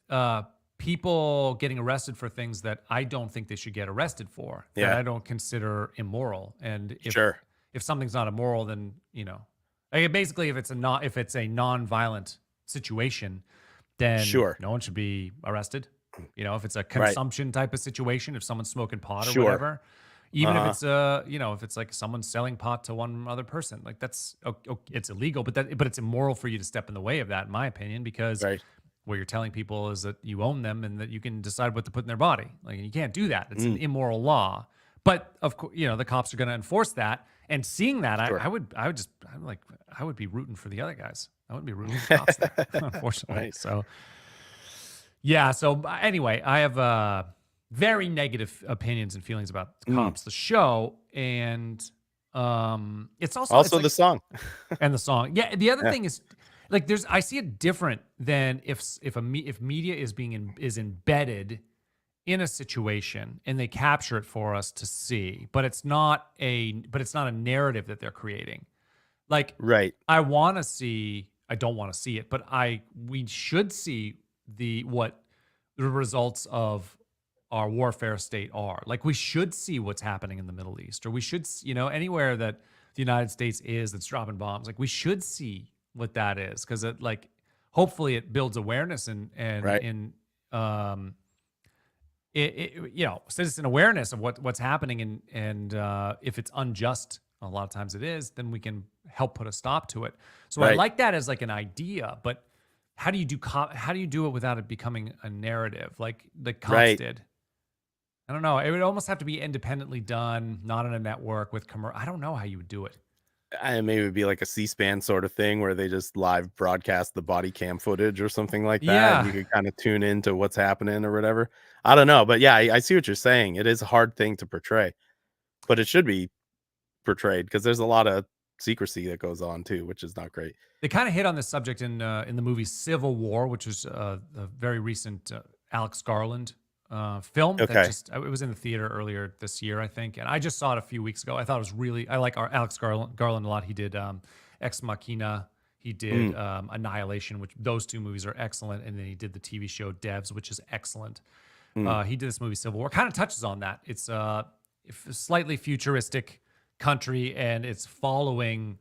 [SPEAKER 1] people getting arrested for things that I don't think they should get arrested for, that
[SPEAKER 3] Yeah.
[SPEAKER 1] I don't consider immoral. And
[SPEAKER 3] Sure.
[SPEAKER 1] if something's not immoral, then like, basically if it's a non-violent situation, then
[SPEAKER 3] Sure.
[SPEAKER 1] no one should be arrested. If it's a consumption type of situation, if someone's smoking pot or
[SPEAKER 3] Sure.
[SPEAKER 1] whatever, even if
[SPEAKER 3] Uh-huh.
[SPEAKER 1] it's if it's like someone selling pot to one other person, like that's it's illegal, but it's immoral for you to step in the way of that, in my opinion, because
[SPEAKER 3] Right.
[SPEAKER 1] what you're telling people is that you own them and that you can decide what to put in their body. Like, you can't do that. It's an immoral law. But of course, the cops are going to enforce that. And seeing that,
[SPEAKER 3] Sure.
[SPEAKER 1] I would be rooting for the other guys. I wouldn't be rooting for the cops there, unfortunately.
[SPEAKER 3] Right.
[SPEAKER 1] So, yeah. So anyway, I have very negative opinions and feelings about Cops, the show, and it's also
[SPEAKER 3] Also
[SPEAKER 1] it's
[SPEAKER 3] the
[SPEAKER 1] like,
[SPEAKER 3] song.
[SPEAKER 1] and the song. Yeah. The other
[SPEAKER 3] Yeah.
[SPEAKER 1] thing is, like, I see it different than if media is embedded in a situation and they capture it for us to see, but it's not a narrative that they're creating. Like,
[SPEAKER 3] Right.
[SPEAKER 1] I don't want to see it, but we should see what the results of our warfare state are. Like, we should see what's happening in the Middle East, or we should, anywhere that the United States is that's dropping bombs. Like, we should see what that is, because it, like, hopefully it builds awareness and
[SPEAKER 3] Right.
[SPEAKER 1] citizen awareness of what's happening, and if it's unjust, a lot of times it is, then we can help put a stop to it. So I
[SPEAKER 3] Right.
[SPEAKER 1] like that as like an idea, but how do you do how do you do it without it becoming a narrative like the Cops
[SPEAKER 3] Right.
[SPEAKER 1] did? I don't know. It would almost have to be independently done, not on a network with commercial. I don't know how you would do it.
[SPEAKER 3] And maybe it would be like a C-SPAN sort of thing where they just live broadcast the body cam footage or something like that, and
[SPEAKER 1] Yeah.
[SPEAKER 3] you could kind of tune into what's happening or whatever. I don't know, but yeah, I see what you're saying. It is a hard thing to portray, but it should be portrayed because there's a lot of secrecy that goes on too, which is not great.
[SPEAKER 1] They kind of hit on this subject in the movie Civil War, which was a very recent Alex Garland film that
[SPEAKER 3] Okay.
[SPEAKER 1] just it was in the theater earlier this year, I think, and I just saw it a few weeks ago. I thought it was really I like our Alex Garland a lot. He did Ex Machina, he did
[SPEAKER 3] Mm,
[SPEAKER 1] Annihilation, which those two movies are excellent, and then he did the TV show Devs, which is excellent.
[SPEAKER 3] mm.
[SPEAKER 1] He did this movie Civil War, kind of touches on that. It's slightly futuristic country, and it's following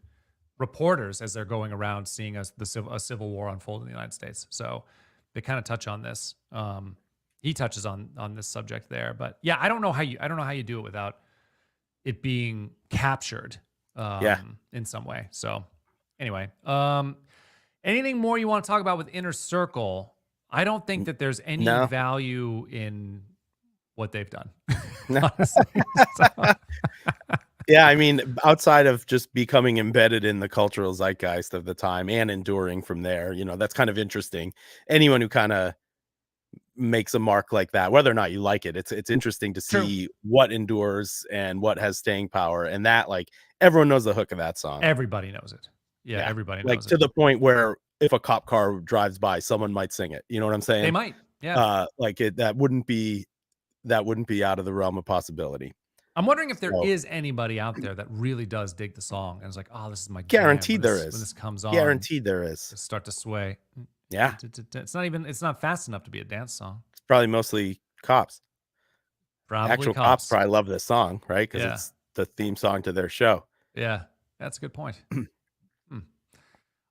[SPEAKER 1] reporters as they're going around seeing a civil war unfold in the United States. So they kind of touch on this. He touches on this subject there, but yeah, I don't know how you do it without it being captured
[SPEAKER 3] Yeah.
[SPEAKER 1] in some way. So anyway, anything more you want to talk about with Inner Circle? I don't think that there's any
[SPEAKER 3] No.
[SPEAKER 1] value in what they've done.
[SPEAKER 3] No.
[SPEAKER 1] Honestly. So-
[SPEAKER 3] Yeah, I mean, outside of just becoming embedded in the cultural zeitgeist of the time and enduring from there, that's kind of interesting. Anyone who kind of makes a mark like that, whether or not you like it, it's interesting to
[SPEAKER 1] True.
[SPEAKER 3] see what endures and what has staying power. And that, like, everyone knows the hook of that song.
[SPEAKER 1] Everybody knows it. Yeah,
[SPEAKER 3] Yeah.
[SPEAKER 1] everybody
[SPEAKER 3] Like,
[SPEAKER 1] knows
[SPEAKER 3] to
[SPEAKER 1] it.
[SPEAKER 3] the point where if a cop car drives by, someone might sing it. You know what I'm saying?
[SPEAKER 1] They might. Yeah.
[SPEAKER 3] Like that wouldn't be out of the realm of possibility.
[SPEAKER 1] I'm wondering if there
[SPEAKER 3] So
[SPEAKER 1] is anybody out there that really does dig the song and is like, "Oh, this is my jam."
[SPEAKER 3] guaranteed there
[SPEAKER 1] When
[SPEAKER 3] is.
[SPEAKER 1] this comes on,
[SPEAKER 3] Guaranteed there is.
[SPEAKER 1] just start to sway.
[SPEAKER 3] Yeah.
[SPEAKER 1] It's not fast enough to be a dance song.
[SPEAKER 3] It's probably mostly cops.
[SPEAKER 1] Probably
[SPEAKER 3] Actual cops
[SPEAKER 1] Cops.
[SPEAKER 3] probably love this song, right? Because
[SPEAKER 1] Yeah.
[SPEAKER 3] it's the theme song to their show.
[SPEAKER 1] Yeah, that's a good point.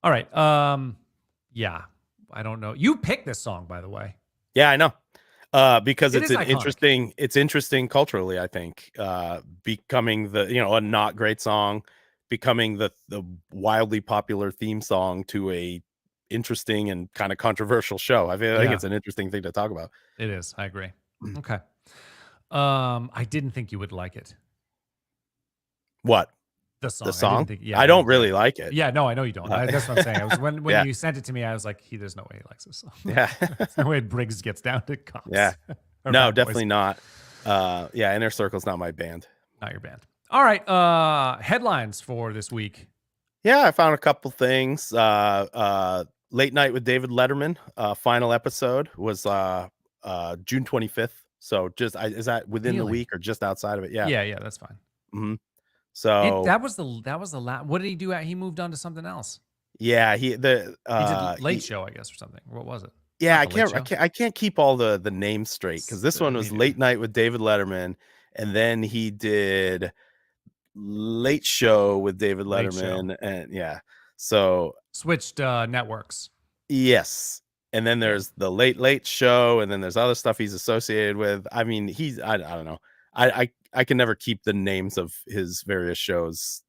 [SPEAKER 1] All right. Yeah, I don't know. You picked this song, by the way.
[SPEAKER 3] Yeah, I know. Because
[SPEAKER 1] It
[SPEAKER 3] it's
[SPEAKER 1] is
[SPEAKER 3] an
[SPEAKER 1] iconic.
[SPEAKER 3] it's interesting culturally, I think. Becoming a not great song, becoming the wildly popular theme song to a interesting and kind of controversial show. I think
[SPEAKER 1] Yeah,
[SPEAKER 3] it's an interesting thing to talk about.
[SPEAKER 1] it is. I agree. Okay. I didn't think you would like it.
[SPEAKER 3] What?
[SPEAKER 1] The song.
[SPEAKER 3] The
[SPEAKER 1] I
[SPEAKER 3] song?
[SPEAKER 1] didn't think. Yeah,
[SPEAKER 3] I
[SPEAKER 1] I
[SPEAKER 3] don't
[SPEAKER 1] didn't
[SPEAKER 3] really
[SPEAKER 1] think.
[SPEAKER 3] like it.
[SPEAKER 1] Yeah, no, I know you don't. That's what I'm saying. I was when
[SPEAKER 3] Yeah.
[SPEAKER 1] you sent it to me, I was like, there's no way he likes this song.
[SPEAKER 3] Yeah.
[SPEAKER 1] That's the way Briggs gets down to Cops.
[SPEAKER 3] Yeah.
[SPEAKER 1] Or
[SPEAKER 3] No,
[SPEAKER 1] Bad Boys.
[SPEAKER 3] definitely not. Yeah, Inner Circle's not my band.
[SPEAKER 1] Not your band. All right. Headlines for this week.
[SPEAKER 3] Yeah, I found a couple things. Late Night with David Letterman, final episode was June 25th. So is that within the
[SPEAKER 1] Really?
[SPEAKER 3] week or just outside of it? Yeah.
[SPEAKER 1] Yeah, that's fine.
[SPEAKER 3] hmm So
[SPEAKER 1] That was the last. What did he do? He moved on to something else.
[SPEAKER 3] yeah,
[SPEAKER 1] He did Late Show, I guess, or something. What was it?
[SPEAKER 3] yeah,
[SPEAKER 1] Not The Late Show?
[SPEAKER 3] I can't keep all the names straight because this one
[SPEAKER 1] Me
[SPEAKER 3] was
[SPEAKER 1] neither.
[SPEAKER 3] Late Night with David Letterman, and then he did Late Show with David
[SPEAKER 1] Late Show.
[SPEAKER 3] Letterman, and yeah. So
[SPEAKER 1] Switched networks.
[SPEAKER 3] yes. And then there's the Late Show, and then there's other stuff he's associated with. I mean, I don't know. I can never keep the names of his various shows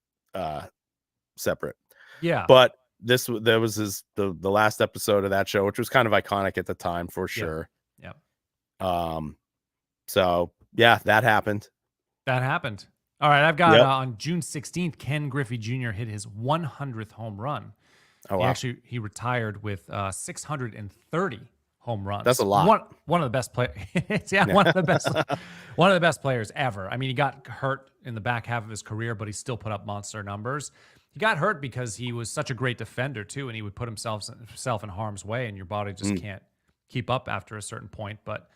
[SPEAKER 3] separate.
[SPEAKER 1] Yeah.
[SPEAKER 3] But there was the last episode of that show, which was kind of iconic at the time for sure.
[SPEAKER 1] Yeah.
[SPEAKER 3] So yeah, that happened.
[SPEAKER 1] That happened. All right. I've got
[SPEAKER 3] Yep.
[SPEAKER 1] on June 16th, Ken Griffey Jr. hit his 100th home run.
[SPEAKER 3] Oh wow.
[SPEAKER 1] He retired with 630 home runs.
[SPEAKER 3] That's a lot.
[SPEAKER 1] One of the best players. Yeah, one of the best players ever. I mean, he got hurt in the back half of his career, but he still put up monster numbers. He got hurt because he was such a great defender too, and he would put himself in harm's way, and your body just can't keep up after a certain point. But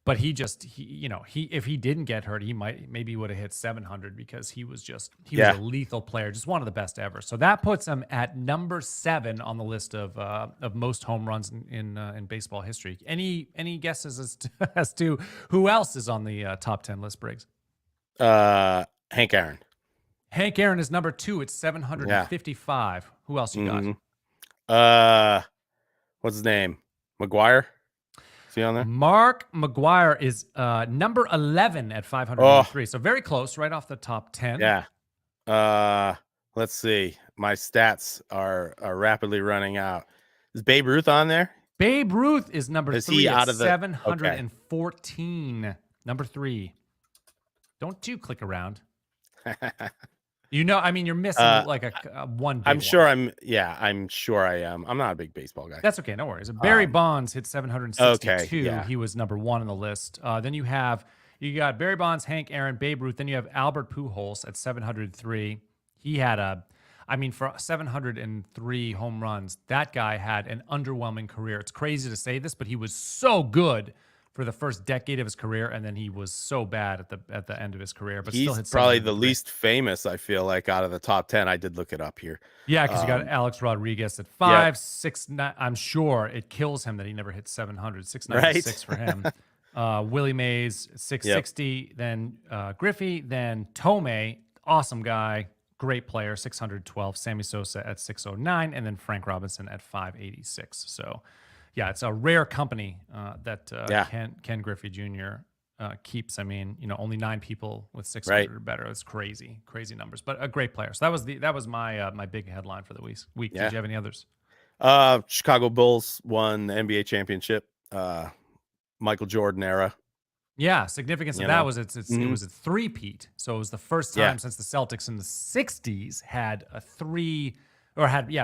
[SPEAKER 1] if he didn't get hurt, he maybe would have hit 700 because he was a lethal player, just one of the best ever. So that puts him at number 7 on the list of most home runs in baseball history. Any guesses as to who else is on the top 10 list, Briggs?
[SPEAKER 3] Hank Aaron.
[SPEAKER 1] Hank Aaron is number 2 at 755. Who else you got?
[SPEAKER 3] What's his name? McGuire. Is he on there?
[SPEAKER 1] Mark McGuire is number 11 at 503. So very close, right off the top 10.
[SPEAKER 3] Yeah. Let's see. My stats are rapidly running out. Is Babe Ruth on there?
[SPEAKER 1] Babe Ruth is number
[SPEAKER 3] Is
[SPEAKER 1] 3
[SPEAKER 3] he
[SPEAKER 1] at
[SPEAKER 3] out of the-
[SPEAKER 1] 714. Number 3. Don't you click around. You know, I mean, you're missing like a one big
[SPEAKER 3] I'm sure
[SPEAKER 1] one.
[SPEAKER 3] I'm sure I am. I'm not a big baseball guy.
[SPEAKER 1] That's okay. No worries. Barry Bonds hit 762.
[SPEAKER 3] okay, yeah.
[SPEAKER 1] He was number 1 on the list. Then you got Barry Bonds, Hank Aaron, Babe Ruth. Then you have Albert Pujols at 703. He had for 703 home runs, that guy had an underwhelming career. It's crazy to say this, but he was so good for the first decade of his career, and then he was so bad at the end of his career. But still
[SPEAKER 3] He's
[SPEAKER 1] hit
[SPEAKER 3] probably the
[SPEAKER 1] 703.
[SPEAKER 3] least famous, I feel like, out of the top 10. I did look it up here.
[SPEAKER 1] Yeah, because you got Alex Rodriguez at 5, 6, 9. I'm sure it kills him that he never hit 700. 696 for him. Willie Mays, 660. Then Griffey. Then Tomei, awesome guy, great player, 612. Sammy Sosa at 609, and then Frank Robinson at 586. So, yeah, it's a rare company that Ken Griffey Jr. Keeps. I mean, only 9 people with 600 or better. It's crazy numbers, but a great player. So that was my my big headline for the week.
[SPEAKER 3] Yeah.
[SPEAKER 1] Did you have any others?
[SPEAKER 3] Chicago Bulls won the NBA championship. Michael Jordan era.
[SPEAKER 1] Yeah, significance of that was it was a three-peat. So it was the first time since the Celtics in the 60s had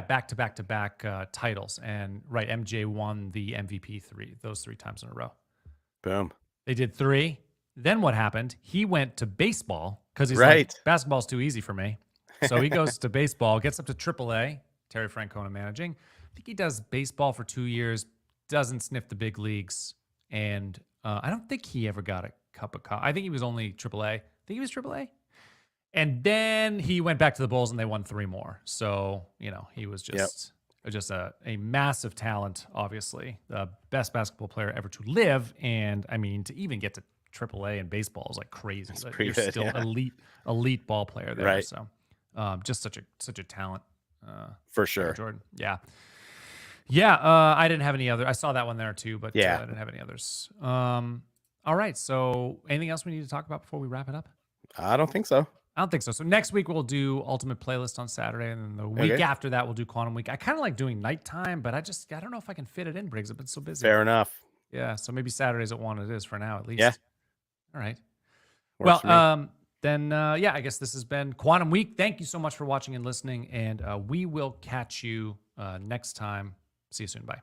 [SPEAKER 1] back-to-back titles. And MJ won the MVP those 3 times in a row.
[SPEAKER 3] Boom.
[SPEAKER 1] They did 3. Then what happened? He went to baseball because he's like, basketball's too easy for me. So he goes to baseball, gets up to AAA, Terry Francona managing. I think he does baseball for 2 years, doesn't sniff the big leagues. And I don't think he ever got a cup of coffee. I think he was only AAA. I think he was AAA. And then he went back to the Bulls and they won 3 more. So, he was just a massive talent, obviously. The best basketball player ever to live. And, I mean, to even get to AAA in baseball is like crazy. Like, you're
[SPEAKER 3] good,
[SPEAKER 1] still elite ball player there.
[SPEAKER 3] Right.
[SPEAKER 1] So, just such a talent.
[SPEAKER 3] For sure.
[SPEAKER 1] Jordan. Yeah. Yeah, I didn't have any other. I saw that one there too, but I didn't have any others. All right. So, anything else we need to talk about before we wrap it up?
[SPEAKER 3] I don't think so.
[SPEAKER 1] I don't think so. So next week we'll do Ultimate Playlist on Saturday, and then the week after that we'll do Quantum Week. I kind of like doing nighttime, but I don't know if I can fit it in, Briggs. I've been so busy.
[SPEAKER 3] Fair enough.
[SPEAKER 1] Yeah. So maybe Saturdays at 1 it is for now, at least.
[SPEAKER 3] Yeah.
[SPEAKER 1] All right.
[SPEAKER 3] Works for me.
[SPEAKER 1] Then I guess this has been Quantum Week. Thank you so much for watching and listening, and we will catch you next time. See you soon. Bye.